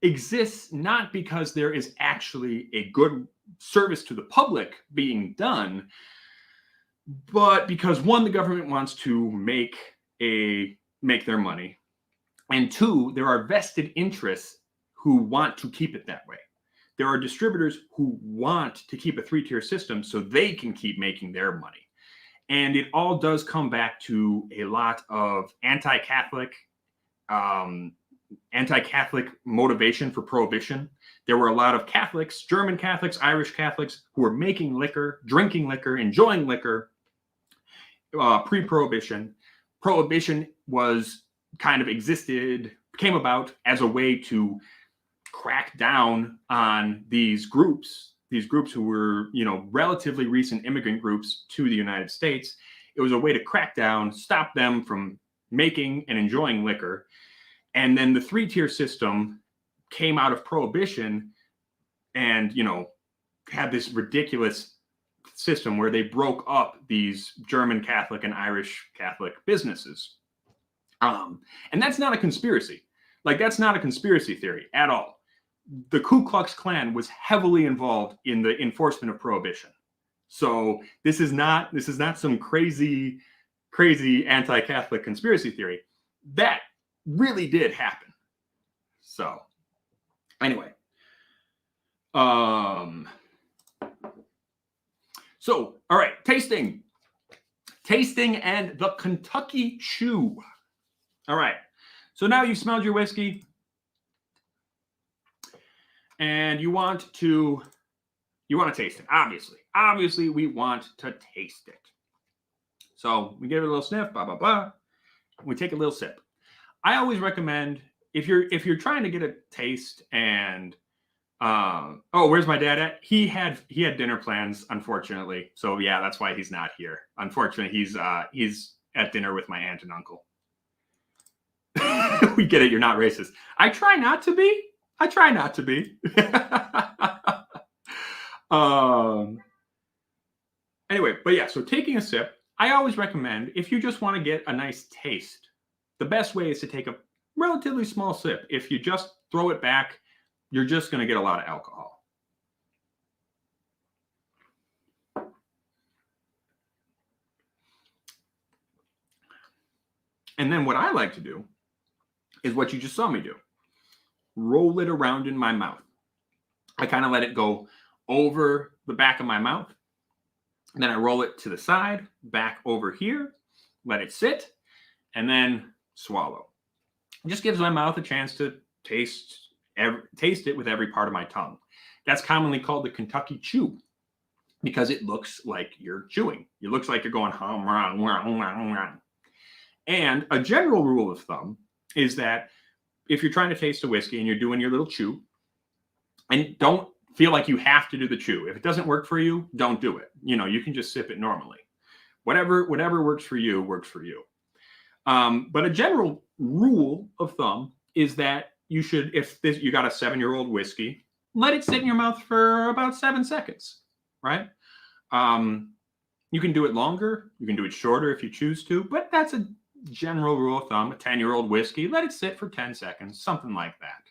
A: exists not because there is actually a good service to the public being done, but because, one, the government wants to make their money, and two, there are vested interests who want to keep it that way. There are distributors who want to keep a 3-tier system so they can keep making their money. And it all does come back to a lot of anti-Catholic motivation for prohibition. There were a lot of Catholics, German Catholics, Irish Catholics, who were making liquor, drinking liquor, enjoying liquor pre-prohibition. Prohibition was kind of came about as a way to crack down on these groups who were, relatively recent immigrant groups to the United States. It was a way to crack down, stop them from making and enjoying liquor. And then the 3-tier system came out of prohibition and, had this ridiculous system where they broke up these German Catholic and Irish Catholic businesses. And that's not a conspiracy. That's not a conspiracy theory at all. The Ku Klux Klan was heavily involved in the enforcement of prohibition. So this is not some crazy anti-Catholic conspiracy theory. That really did happen. So anyway, so all right, tasting and the Kentucky Chew. All right, so now you've smelled your whiskey and you want to taste it. Obviously we want to taste it. So we give it a little sniff, blah blah blah. We take a little sip. I always recommend, if you're trying to get a taste and where's my dad at? He had dinner plans, unfortunately. So yeah, that's why he's not here. Unfortunately, he's at dinner with my aunt and uncle. We get it, you're not racist. I try not to be. Anyway, but yeah, so taking a sip, I always recommend, if you just want to get a nice taste, the best way is to take a relatively small sip. If you just throw it back, you're just going to get a lot of alcohol. And then what I like to do is what you just saw me do. Roll it around in my mouth. I kind of let it go over the back of my mouth. And then I roll it to the side, back over here, let it sit, and then swallow. It just gives my mouth a chance to taste it with every part of my tongue. That's commonly called the Kentucky Chew because it looks like you're chewing. It looks like you're going hum, rah, rah, rah, rah. And a general rule of thumb is that if you're trying to taste a whiskey and you're doing your little chew, and don't feel like you have to do the chew. If it doesn't work for you, don't do it. You can just sip it normally. Whatever works for you, works for you. But a general rule of thumb is that you should, you got a 7-year-old whiskey, let it sit in your mouth for about 7 seconds, right? You can do it longer. You can do it shorter if you choose to, but that's a general rule of thumb. A 10-year-old whiskey, let it sit for 10 seconds, something like that.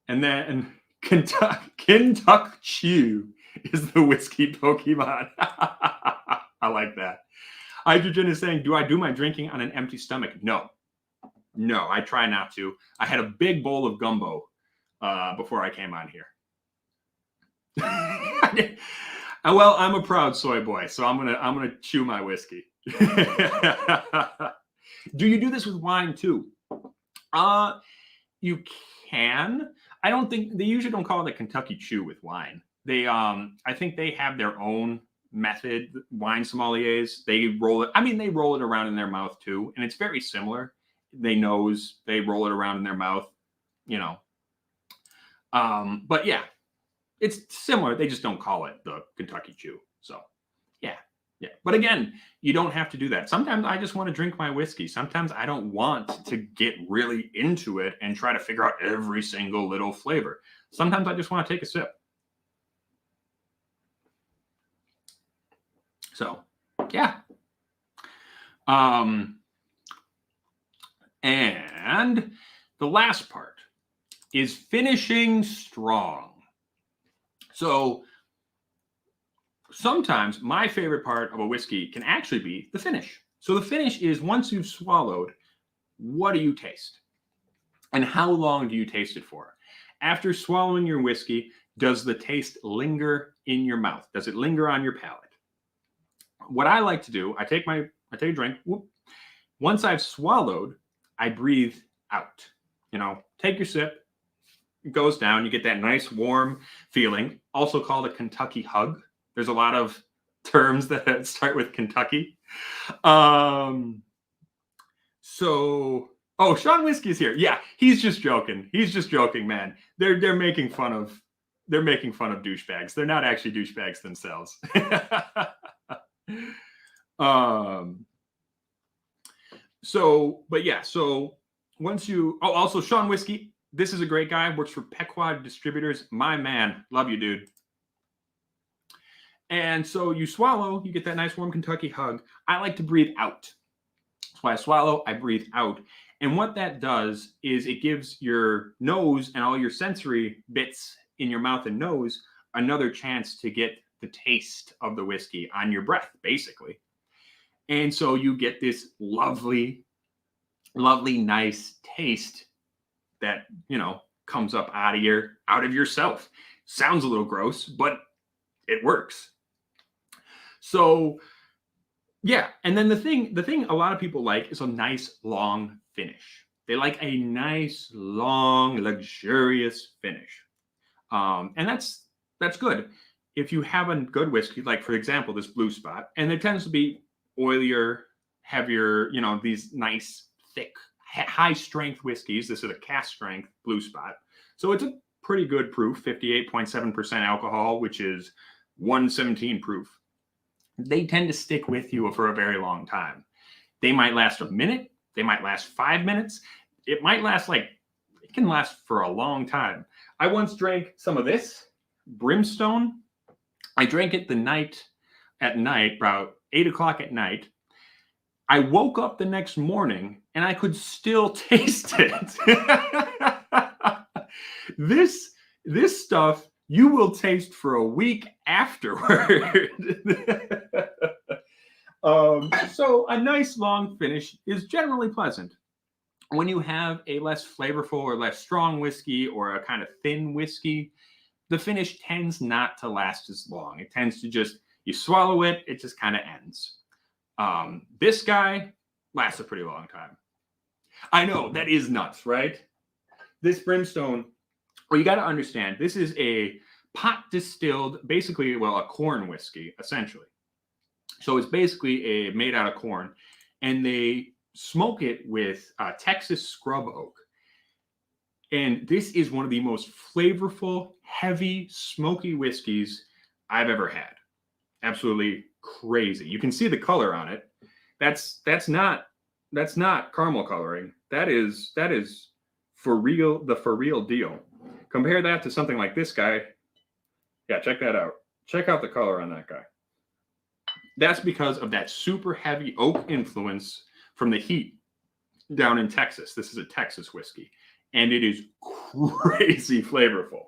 A: And then Kentucky Chew is the whiskey Pokemon. I like that. Hydrogen is saying, do I do my drinking on an empty stomach? No, I try not to. I had a big bowl of gumbo before I came on here. Well, I'm a proud soy boy, so I'm gonna chew my whiskey. Do you do this with wine too? You can. I don't think they usually don't call it a Kentucky Chew with wine. They I think they have their own method. Wine sommeliers, they roll it. They roll it around in their mouth too, and it's very similar. They roll it around in their mouth, But yeah, it's similar. They just don't call it the Kentucky Chew. So yeah, Yeah. But again, you don't have to do that. Sometimes I just want to drink my whiskey. Sometimes I don't want to get really into it and try to figure out every single little flavor. Sometimes I just want to take a sip. So, yeah. And the last part is finishing strong. So sometimes my favorite part of a whiskey can actually be the finish. So the finish is once you've swallowed, what do you taste? And how long do you taste it for? After swallowing your whiskey, does the taste linger in your mouth? Does it linger on your palate? What I like to do, I take a drink. Whoop. Once I've swallowed, I breathe out. Take your sip. It goes down. You get that nice warm feeling, also called a Kentucky hug. There's a lot of terms that start with Kentucky. Sean Whiskey's here. Yeah, he's just joking. He's just joking, man. They're making fun of douchebags. They're not actually douchebags themselves. So once you, also Sean Whiskey, this is a great guy, works for Pequod Distributors. My man, love you, dude. And so you swallow, you get that nice warm Kentucky hug. I like to breathe out. That's why I swallow, I breathe out. And what that does is it gives your nose and all your sensory bits in your mouth and nose another chance to get the taste of the whiskey on your breath, basically. And so you get this lovely, nice taste that, comes up out of yourself. Sounds a little gross, but it works. So, yeah. And then the thing a lot of people like is a nice long finish. They like a nice, long, luxurious finish. And that's good. If you have a good whiskey, like for example, this Blue Spot, and there tends to be oilier, heavier, these nice, thick, high strength whiskeys. This is a cask strength Blue Spot. So it's a pretty good proof, 58.7% alcohol, which is 117 proof. They tend to stick with you for a very long time. They might last a minute. They might last 5 minutes. It might last it can last for a long time. I once drank some of this Brimstone. I drank it at night, about 8 o'clock at night. I woke up the next morning and I could still taste it. This stuff you will taste for a week afterward. So a nice long finish is generally pleasant. When you have a less flavorful or less strong whiskey or a kind of thin whiskey, the finish tends not to last as long. It tends to you swallow it, it just kind of ends. This guy lasts a pretty long time. I know, that is nuts, right? This Brimstone, you got to understand, this is a pot distilled, basically, a corn whiskey, essentially. So it's basically made out of corn, and they smoke it with Texas scrub oak. And this is one of the most flavorful, heavy, smoky whiskeys I've ever had. Absolutely crazy. You can see the color on it. That's not caramel coloring. That is for real, the for real deal. Compare that to something like this guy. Yeah, check that out. Check out the color on that guy. That's because of that super heavy oak influence from the heat down in Texas. This is a Texas whiskey, and it is crazy flavorful.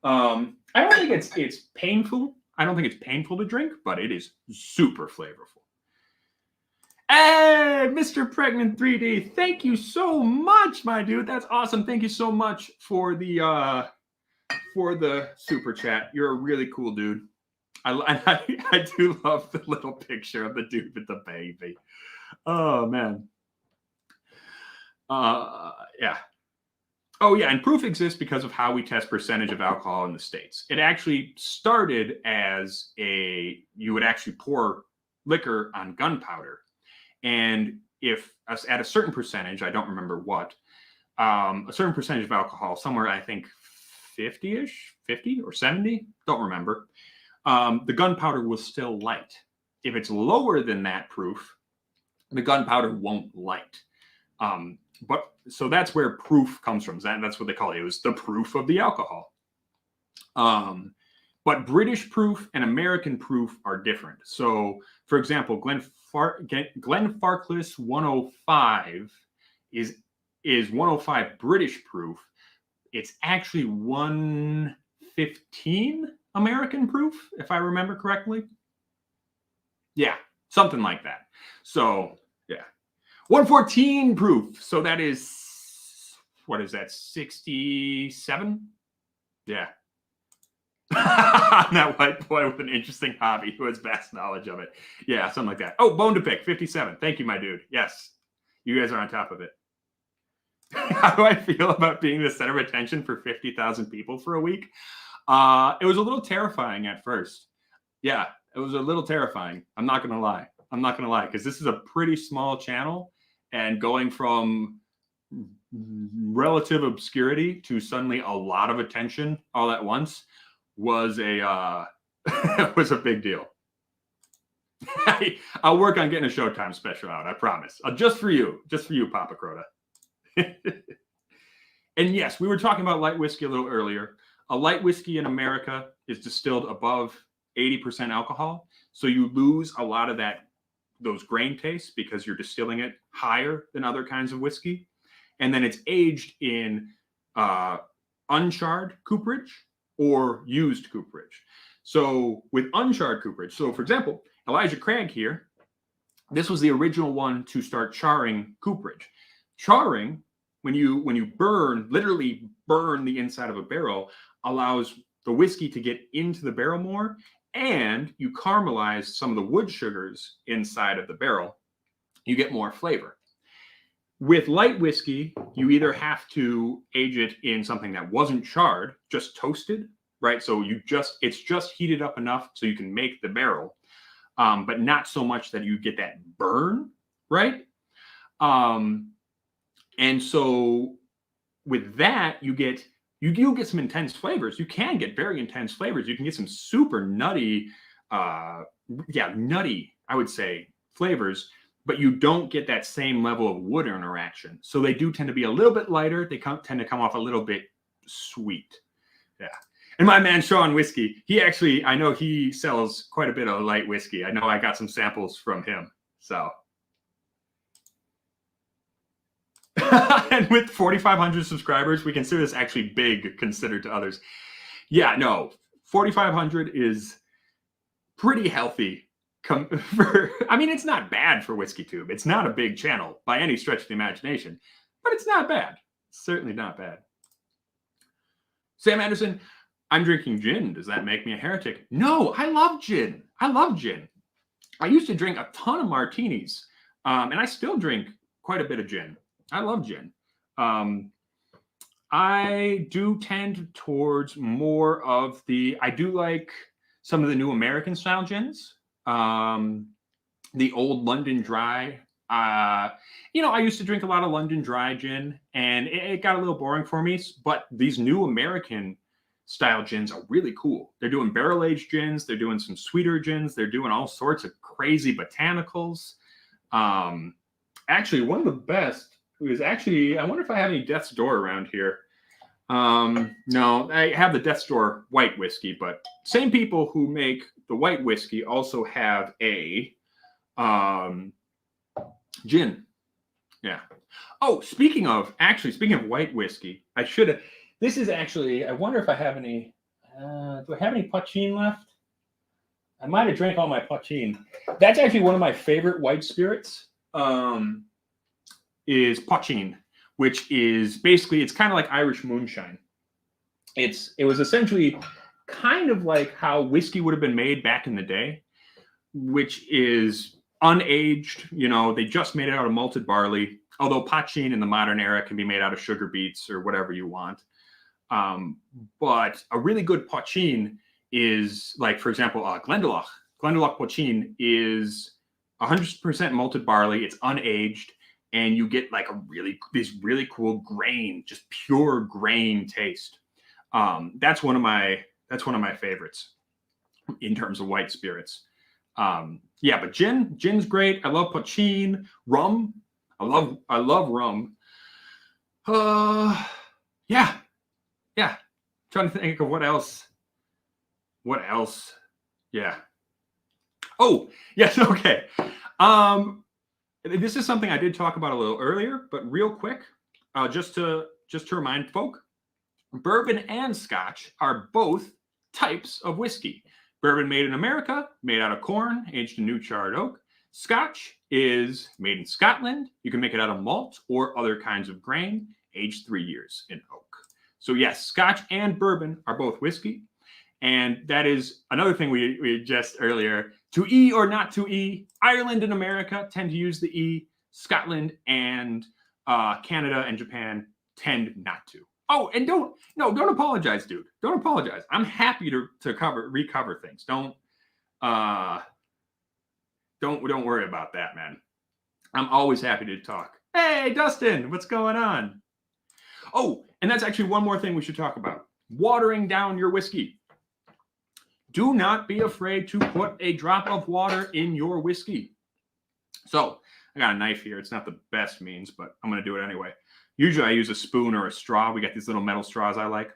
A: I don't think it's painful. I don't think it's painful to drink, but it is super flavorful. Hey, Mr. Pregnant 3D, thank you so much, my dude. That's awesome. Thank you so much for the super chat. You're a really cool dude. I do love the little picture of the dude with the baby. Oh man. Yeah. Oh yeah, and proof exists because of how we test percentage of alcohol in the States. It actually started as you would actually pour liquor on gunpowder. And if at a certain percentage, I don't remember what, a certain percentage of alcohol, somewhere I think 50 or 70, don't remember, the gunpowder was still light. If it's lower than that proof, the gunpowder won't light. But so that's where proof comes from. That's what they call it. It was the proof of the alcohol. But British proof and American proof are different. So, for example, Glenfarclas 105 is 105 British proof. It's actually 115 American proof, if I remember correctly. Yeah, something like that. So, yeah. 114 proof. So that is, what is that, 67? Yeah. That white boy with an interesting hobby who has vast knowledge of it. Yeah, something like that. Oh, Bone to Pick, 57. Thank you, my dude. Yes, you guys are on top of it. How do I feel about being the center of attention for 50,000 people for a week? It was a little terrifying at first. Yeah, it was a little terrifying. I'm not going to lie. Because this is a pretty small channel, and going from relative obscurity to suddenly a lot of attention all at once was a was a big deal. I'll work on getting a Showtime special out, I promise. Just for you, Papa Crota. And yes, we were talking about light whiskey a little earlier. A light whiskey in America is distilled above 80% alcohol, so you lose a lot of those grain tastes because you're distilling it higher than other kinds of whiskey. And then it's aged in uncharred cooperage or used cooperage. So with uncharred cooperage, so for example, Elijah Craig here, this was the original one to start charring cooperage. Charring, when you literally burn the inside of a barrel, allows the whiskey to get into the barrel more, and you caramelize some of the wood sugars inside of the barrel. You get more flavor. With light whiskey, you either have to age it in something that wasn't charred, just toasted, right? So it's just heated up enough so you can make the barrel, but not so much that you get that burn, right? And so with that, you'll get some intense flavors. You can get very intense flavors. You can get some super nutty, nutty, I would say, flavors, but you don't get that same level of wood interaction. So they do tend to be a little bit lighter. They tend to come off a little bit sweet. Yeah. And my man, Sean Whiskey, I know he sells quite a bit of light whiskey. I know I got some samples from him. So. And with 4,500 subscribers, we consider this actually big considered to others. Yeah, no, 4,500 is pretty healthy. I mean, it's not bad for WhiskeyTube. It's not a big channel by any stretch of the imagination, but it's not bad. It's certainly not bad. Sam Anderson, I'm drinking gin. Does that make me a heretic? No, I love gin. I used to drink a ton of martinis, and I still drink quite a bit of gin. I love gin. I do tend towards more of I do like some of the new American style gins. The old London Dry. I used to drink a lot of London Dry gin, and it got a little boring for me. But these new American style gins are really cool. They're doing barrel-aged gins. They're doing some sweeter gins. They're doing all sorts of crazy botanicals. Actually, one of the best is I wonder if I have any Death's Door around here. No, I have the Death's Door white whiskey, but same people who make the white whiskey also have a gin. Yeah. Oh, speaking of white whiskey, this is actually, I wonder if I have any, do I have any poitín left? I might have drank all my poitín. That's actually one of my favorite white spirits, is poitín, which is basically, it's kind of like Irish moonshine. It was essentially kind of like how whiskey would have been made back in the day, which is unaged. They just made it out of malted barley, although poitín in the modern era can be made out of sugar beets or whatever you want. But a really good poitín is, like, for example, Glendalough. Glendalough poitín is 100% malted barley. It's unaged, and you get like this really cool grain, just pure grain taste. That's one of my favorites in terms of white spirits. Yeah, but gin's great. I love poachine, rum. I love rum. Yeah. Trying to think of what else. Yeah. Oh, yes. Okay. This is something I did talk about a little earlier, but real quick, just to remind folk, bourbon and Scotch are both types of whiskey. Bourbon made in America, made out of corn, aged in new charred oak. Scotch is made in Scotland. You can make it out of malt or other kinds of grain, aged 3 years in oak. So yes, Scotch and bourbon are both whiskey. And that is another thing we just earlier. To E or not to E, Ireland and America tend to use the E. Scotland and Canada and Japan tend not to. Oh, and don't apologize, dude. Don't apologize. I'm happy to recover things. Don't worry about that, man. I'm always happy to talk. Hey, Dustin, what's going on? Oh, and that's actually one more thing we should talk about. Watering down your whiskey. Do not be afraid to put a drop of water in your whiskey. So I got a knife here. It's not the best means, but I'm going to do it anyway. Usually I use a spoon or a straw. We got these little metal straws I like.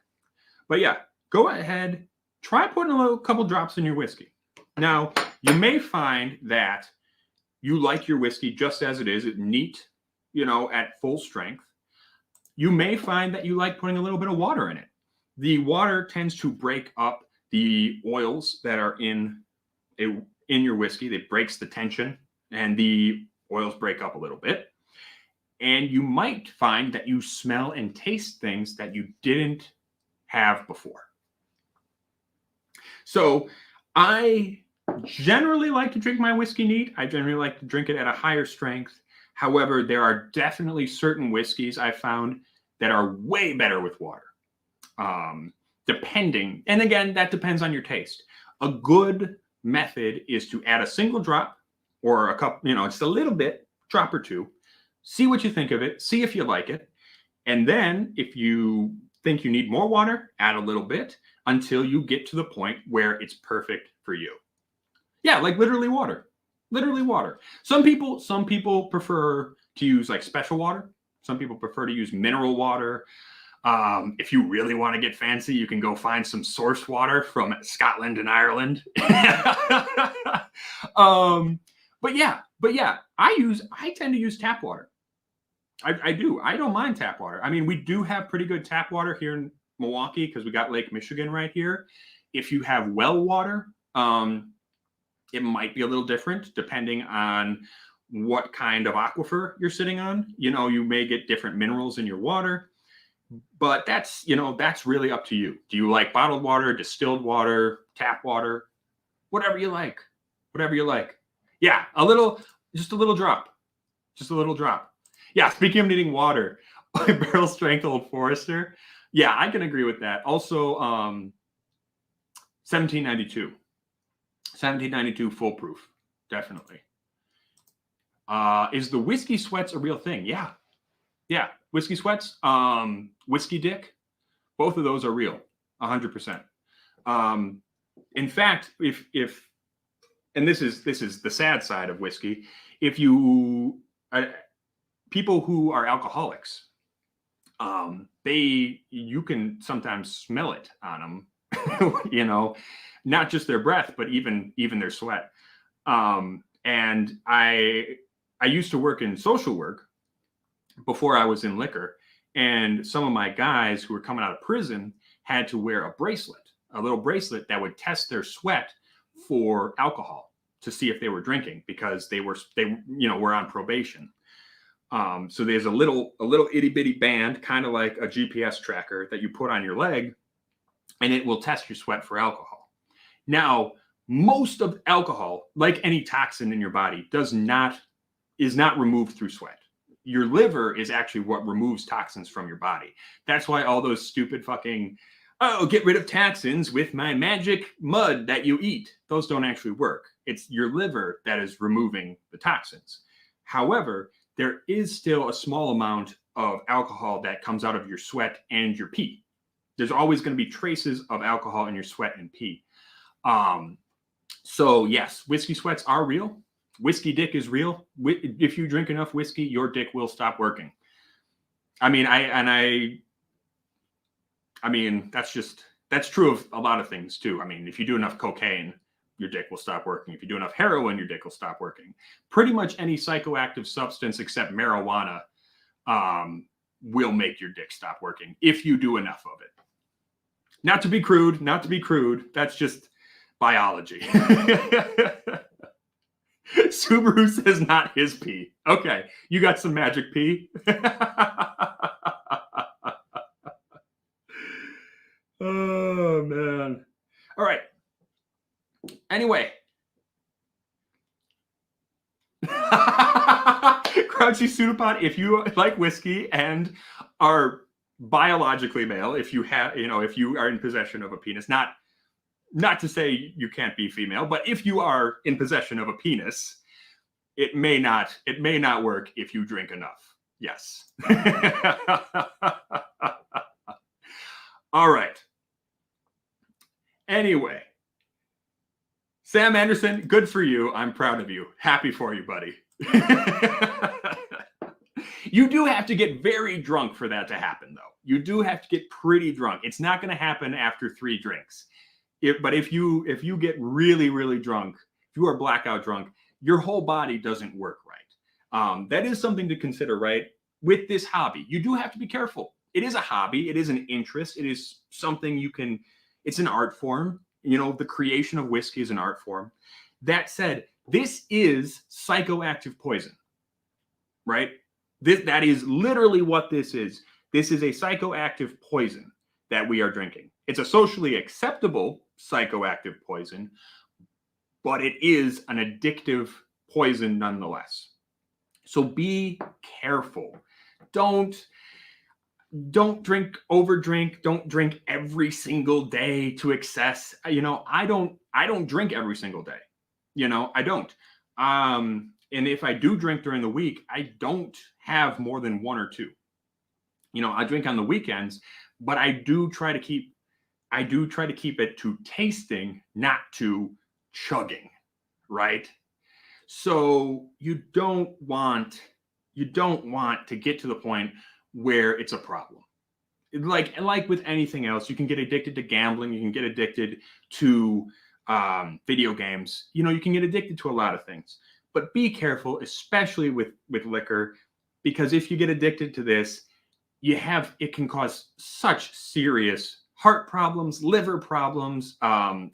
A: But yeah, go ahead. Try putting a couple drops in your whiskey. Now, you may find that you like your whiskey just as it is, neat, at full strength. You may find that you like putting a little bit of water in it. The water tends to break up the oils that are in your whiskey. It breaks the tension and the oils break up a little bit. And you might find that you smell and taste things that you didn't have before. So I generally like to drink my whiskey neat. I generally like to drink it at a higher strength. However, there are definitely certain whiskeys I found that are way better with water. Depending, and again, that depends on your taste. A good method is to add a single drop or a cup, just a little bit, drop or two. See what you think of it. See if you like it. And then if you think you need more water, add a little bit until you get to the point where it's perfect for you. Yeah, like literally water. Literally water. Some people prefer to use like special water. Some people prefer to use mineral water. If you really want to get fancy, you can go find some source water from Scotland and Ireland. But yeah, I tend to use tap water. I do. I don't mind tap water. I mean, we do have pretty good tap water here in Milwaukee because we got Lake Michigan right here. If you have well water, it might be a little different depending on what kind of aquifer you're sitting on. You may get different minerals in your water. But that's really up to you. Do you like bottled water, distilled water, tap water? Whatever you like. Yeah, just a little drop. Yeah, speaking of needing water, barrel strength Old Forester. Yeah, I can agree with that. Also, 1792. 1792 foolproof, definitely. Is the whiskey sweats a real thing? Yeah. Whiskey sweats, whiskey dick, both of those are real, 100%. In fact, if and this is the sad side of whiskey, if you people who are alcoholics, you can sometimes smell it on them, not just their breath, but even their sweat. And I used to work in social work before I was in liquor, and some of my guys who were coming out of prison had to wear a little bracelet that would test their sweat for alcohol to see if they were drinking because they were on probation. So there's a little itty bitty band, kind of like a GPS tracker that you put on your leg, and it will test your sweat for alcohol. Now, most of alcohol, like any toxin in your body, is not removed through sweat. Your liver is actually what removes toxins from your body. That's why all those stupid fucking, get rid of toxins with my magic mud that you eat. Those don't actually work. It's your liver that is removing the toxins. However, there is still a small amount of alcohol that comes out of your sweat and your pee. There's always going to be traces of alcohol in your sweat and pee. So yes, whiskey sweats are real. Whiskey dick is real. If you drink enough whiskey, your dick will stop working. I mean, that's true of a lot of things too. I mean, if you do enough cocaine, your dick will stop working. If you do enough heroin, your dick will stop working. Pretty much any psychoactive substance except marijuana will make your dick stop working if you do enough of it. Not to be crude. That's just biology. Subaru says not his pee. Okay, you got some magic pee. Oh, man. All right. Anyway. Crouchy Pseudopod, if you like whiskey and are biologically male, if you are in possession of a penis, not to say you can't be female, but if you are in possession of a penis, it may not work if you drink enough. Yes. All right. Anyway, Sam Anderson, good for you. I'm proud of you. Happy for you, buddy. You do have to get very drunk for that to happen, though. You do have to get pretty drunk. It's not going to happen after 3 drinks. But if you get really, really drunk, if you are blackout drunk, your whole body doesn't work right. That is something to consider, right? With this hobby, you do have to be careful. It is a hobby. It is an interest. It is something it's an art form. The creation of whiskey is an art form. That said, this is psychoactive poison, right? That is literally what this is. This is a psychoactive poison that we are drinking. It's a socially acceptable psychoactive poison, but it is an addictive poison nonetheless. So be careful. Don't overdrink. Don't drink every single day to excess. I don't drink every single day. I don't. And if I do drink during the week, I don't have more than 1 or 2. I drink on the weekends, but I do try to keep it to tasting, not to chugging, right? So you don't want to get to the point where it's a problem. Like with anything else, you can get addicted to gambling, you can get addicted to video games, you can get addicted to a lot of things. But be careful, especially with liquor, because if you get addicted to this, it can cause such serious heart problems, liver problems,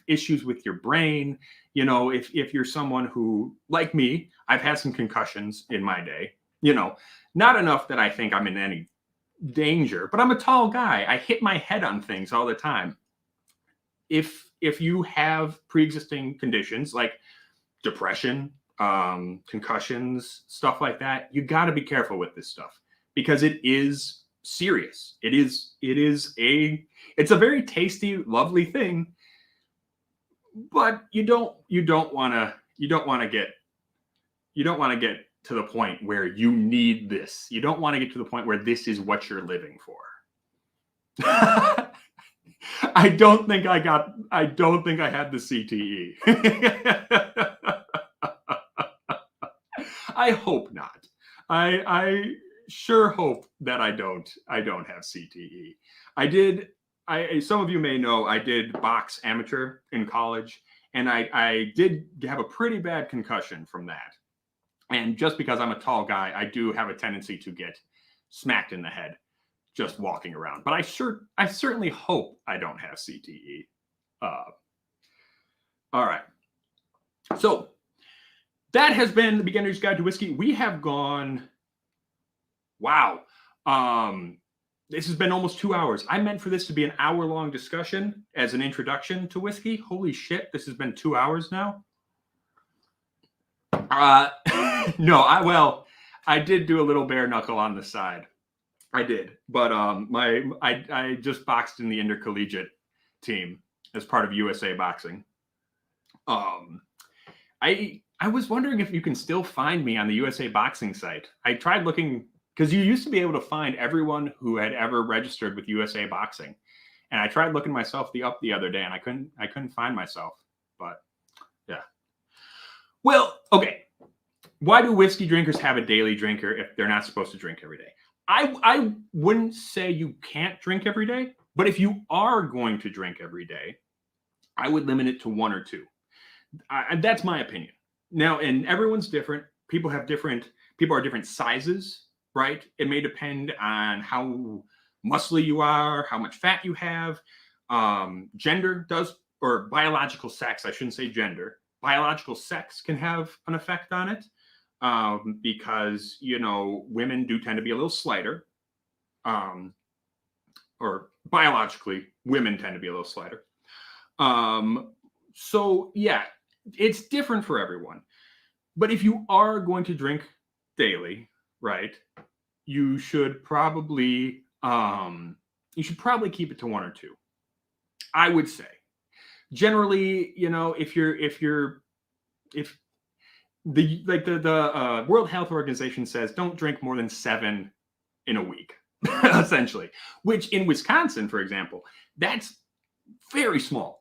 A: issues with your brain. If you're someone who, like me, I've had some concussions in my day, not enough that I think I'm in any danger, but I'm a tall guy. I hit my head on things all the time. If you have pre-existing conditions like depression, concussions, stuff like that, you got to be careful with this stuff because it is serious. It's a very tasty, lovely thing, but you don't want to get to the point where you need this. You don't want to get to the point where this is what you're living for. I don't think I had the CTE. I hope not. I sure hope that I don't have CTE. Some of you may know I did box amateur in college, and I did have a pretty bad concussion from that. And just because I'm a tall guy, I do have a tendency to get smacked in the head just walking around. But I certainly hope I don't have CTE. All right. So that has been the Beginner's Guide to Whiskey. We have gone, wow. This has been almost 2 hours. I meant for this to be an hour-long discussion as an introduction to whiskey. Holy shit, this has been 2 hours now. No, I did do a little bare knuckle on the side. I did, but I just boxed in the intercollegiate team as part of USA Boxing. I was wondering if you can still find me on the USA Boxing site. I tried looking because you used to be able to find everyone who had ever registered with USA Boxing, and I tried looking myself up the other day, and I couldn't find myself. But Yeah. Well, okay. Why do whiskey drinkers have a daily drinker if they're not supposed to drink every day? I wouldn't say you can't drink every day, but if you are going to drink every day, I would limit it to one or two. That's my opinion. Now, and everyone's different. People are different sizes, right? It may depend on how muscly you are, how much fat you have. Gender does, or biological sex, I shouldn't say gender. Biological sex can have an effect on it because, women do tend to be a little slighter. Or biologically, women tend to be a little slighter. So, yeah, it's different for everyone. But if you are going to drink daily, right, you should probably keep it to one or two. I would say. Generally, if the World Health Organization says don't drink more than 7 in a week, essentially, which in Wisconsin, for example, that's very small.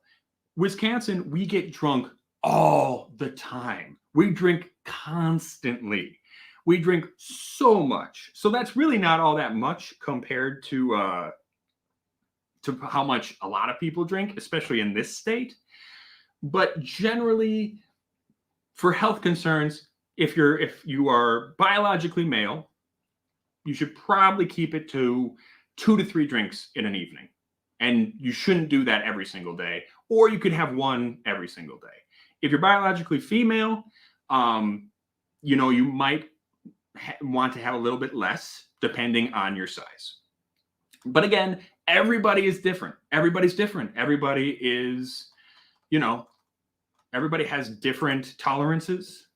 A: Wisconsin, we get drunk all the time. We drink constantly. We drink so much. So that's really not all that much compared to how much a lot of people drink, especially in this state. But generally, for health concerns, if you are biologically male, you should probably keep it to 2 to 3 drinks in an evening. And you shouldn't do that every single day, or you could have one every single day. If you're biologically female, you might want to have a little bit less depending on your size. But again, everybody is different. Everybody's different. Everybody has different tolerances.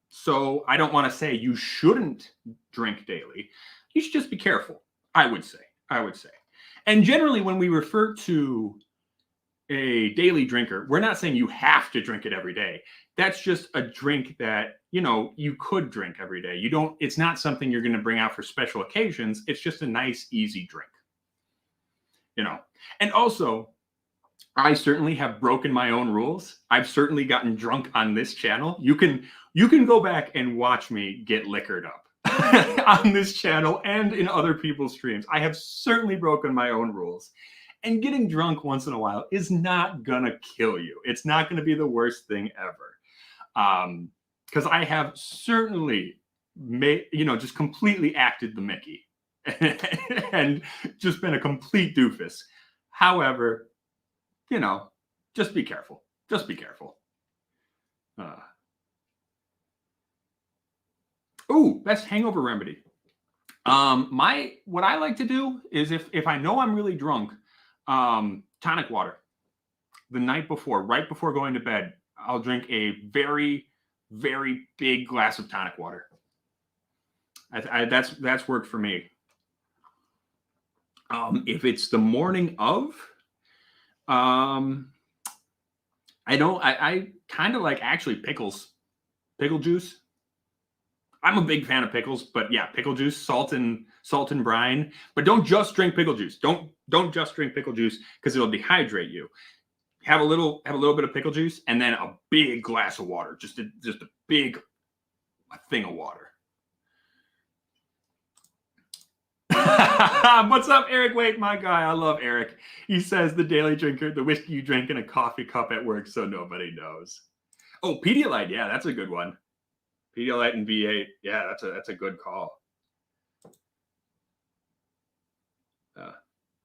A: So I don't want to say you shouldn't drink daily. You should just be careful, I would say. And generally, when we refer to a daily drinker, we're not saying you have to drink it every day. That's just a drink that, you could drink every day. It's not something you're going to bring out for special occasions. It's just a nice, easy drink. And also, I certainly have broken my own rules. I've certainly gotten drunk on this channel. You can go back and watch me get liquored up on this channel and in other people's streams. I have certainly broken my own rules. And getting drunk once in a while is not gonna kill you. It's not gonna be the worst thing ever. Because I have certainly just completely acted the Mickey and just been a complete doofus. However, just be careful. Just be careful. Best hangover remedy. What I like to do is if I know I'm really drunk, tonic water. The night before, right before going to bed, I'll drink a very, very big glass of tonic water. That's worked for me. If it's the morning of, I kind of like actually pickle juice. I'm a big fan of pickles, but yeah, pickle juice, salt and brine. But don't just drink pickle juice. Don't just drink pickle juice because it'll dehydrate you. Have a little bit of pickle juice and then a big glass of water. Just a big thing of water. What's up, Eric? Wait, my guy. I love Eric. He says the daily drinker, the whiskey you drink in a coffee cup at work so nobody knows. Oh, Pedialyte. Yeah, that's a good one. Pedialyte and V8. Yeah, that's a good call.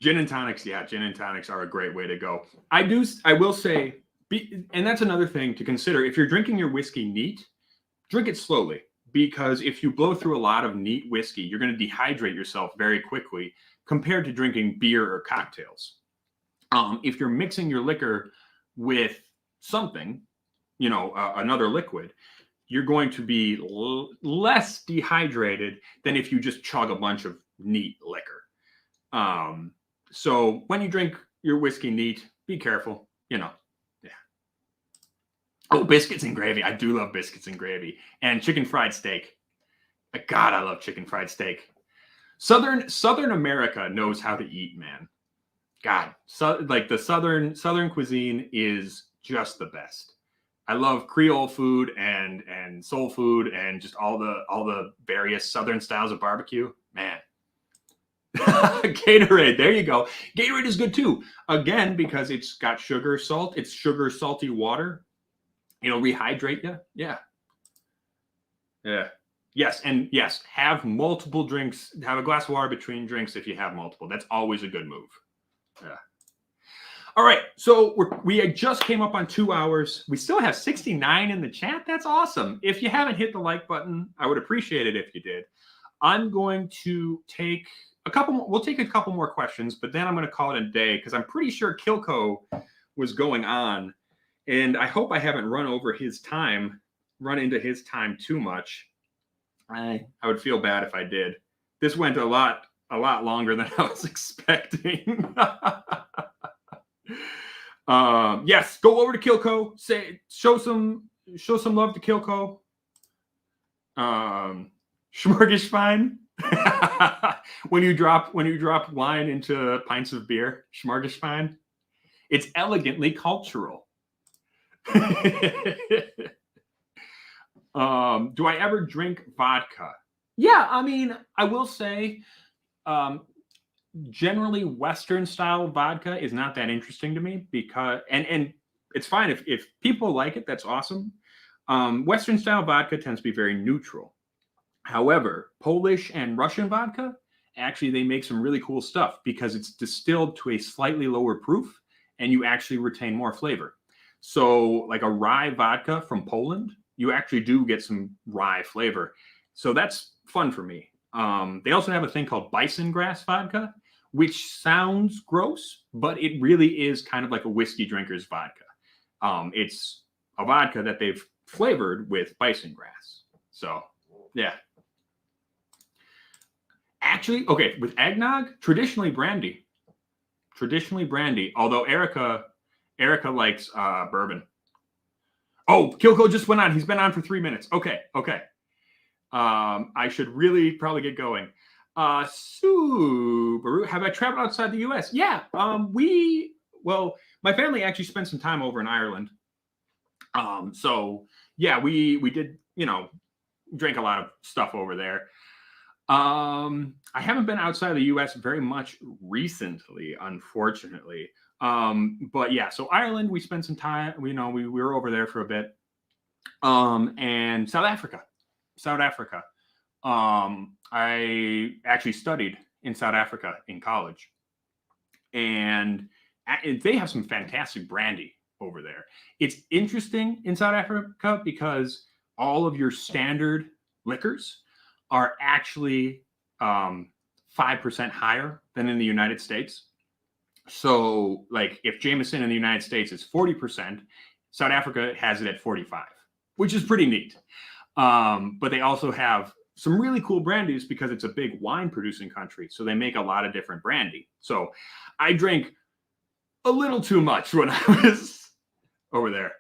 A: Gin and tonics. Yeah, gin and tonics are a great way to go. I will say, and that's another thing to consider. If you're drinking your whiskey neat, drink it slowly. Because if you blow through a lot of neat whiskey, you're going to dehydrate yourself very quickly compared to drinking beer or cocktails. If you're mixing your liquor with something, another liquid, you're going to be less dehydrated than if you just chug a bunch of neat liquor. So when you drink your whiskey neat, be careful, Yeah. Oh, biscuits and gravy. I do love biscuits and gravy. And chicken fried steak. God, I love chicken fried steak. Southern America knows how to eat, man. God, the southern cuisine is just the best. I love Creole food and soul food and just all the various Southern styles of barbecue. Man. Gatorade, there you go. Gatorade is good too. Again, because it's got sugar, salt. It's sugar, salty water. It'll rehydrate you. Yeah. Yeah. Yes, and yes, have multiple drinks. Have a glass of water between drinks if you have multiple. That's always a good move. Yeah. All right, so we just came up on 2 hours. We still have 69 in the chat. That's awesome. If you haven't hit the like button, I would appreciate it if you did. I'm going to take a couple more. We'll take a couple more questions, but then I'm going to call it a day because I'm pretty sure Kilco was going on, and I hope I haven't run into his time too much. I would feel bad if I did. This went a lot longer than I was expecting. Yes, go over to Kilco. Show some love to Kilco. Schmorgesfein. when you drop wine into pints of beer, Schmorgesfein. It's elegantly cultural. Do I ever drink vodka? Yeah, I mean, I will say, generally Western style vodka is not that interesting to me because, and it's fine if people like it, that's awesome. Western style vodka tends to be very neutral. However, Polish and Russian vodka, actually they make some really cool stuff because it's distilled to a slightly lower proof and you actually retain more flavor. So like a rye vodka from Poland, you actually do get some rye flavor. So that's fun for me. They also have a thing called Bison grass vodka, which sounds gross, but it really is kind of like a whiskey drinker's vodka. It's a vodka that they've flavored with bison grass. So, yeah. Actually, okay, with eggnog, traditionally brandy. Although Erica likes bourbon. Oh, Kilco just went on. He's been on for 3 minutes. Okay. I should really probably get going. Subaru, have I traveled outside the U.S.? Yeah. My family actually spent some time over in Ireland. So yeah, we did, drank a lot of stuff over there. I haven't been outside of the U.S. very much recently, unfortunately. But yeah, so Ireland, we spent some time, we were over there for a bit. And South Africa. I actually studied in South Africa in college. And they have some fantastic brandy over there. It's interesting in South Africa because all of your standard liquors are actually 5% higher than in the United States. So, like, if Jameson in the United States is 40%, South Africa has it at 45, which is pretty neat. But they also have some really cool brandies because it's a big wine producing country. So they make a lot of different brandy. So I drank a little too much when I was over there.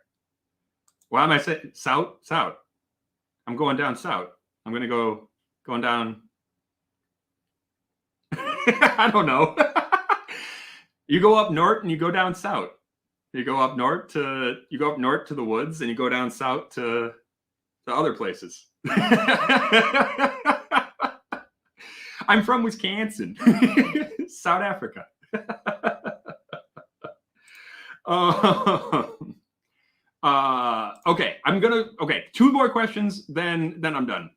A: Why am I saying south? I'm going down south. I'm going to going down. I don't know. You go up north and you go down south. You go up north to the woods and you go down south to other places. I'm from Wisconsin, South Africa. Okay, okay, 2 more questions, then I'm done.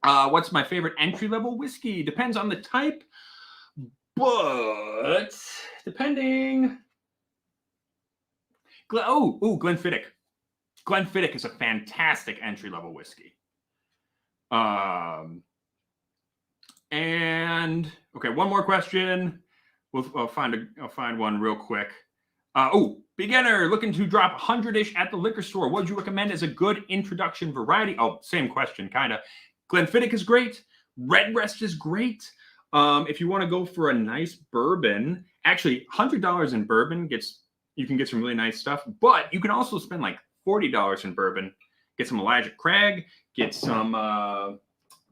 A: What's my favorite entry-level whiskey? Depends on the type, but depending. Glenfiddich. Glenfiddich is a fantastic entry-level whiskey. And okay, one more question. I'll find one real quick. Beginner looking to drop 100-ish at the liquor store. What would you recommend as a good introduction variety? Oh, same question, kind of. Glenfiddich is great. Redbreast is great. If you want to go for a nice bourbon, actually $100 in bourbon you can get some really nice stuff, but you can also spend like $40 in bourbon. Get some Elijah Craig, get some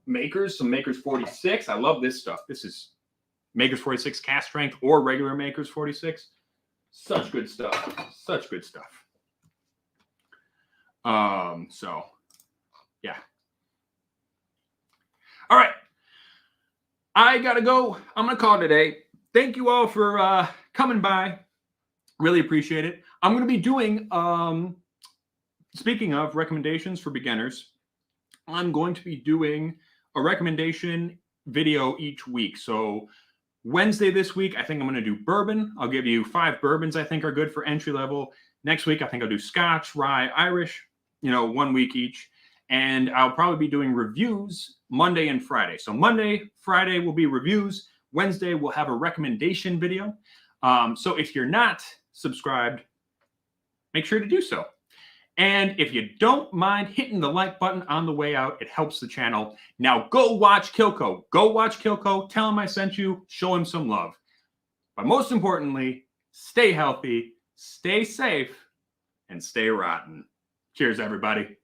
A: Makers 46. I love this stuff. This is Makers 46 cast strength or regular Makers 46. Such good stuff. So yeah. All right. I gotta go. I'm gonna call it today. Thank you all for coming by. Really appreciate it. I'm gonna be doing speaking of recommendations for beginners, I'm going to be doing a recommendation video each week. So Wednesday this week, I think I'm going to do bourbon. I'll give you 5 bourbons I think are good for entry level. Next week, I think I'll do Scotch, Rye, Irish, 1 week each. And I'll probably be doing reviews Monday and Friday. So Monday, Friday will be reviews. Wednesday, we'll have a recommendation video. So if you're not subscribed, make sure to do so. And if you don't mind hitting the like button on the way out, it helps the channel. Now go watch Kilco. Go watch Kilco. Tell him I sent you. Show him some love. But most importantly, stay healthy, stay safe, and stay rotten. Cheers, everybody.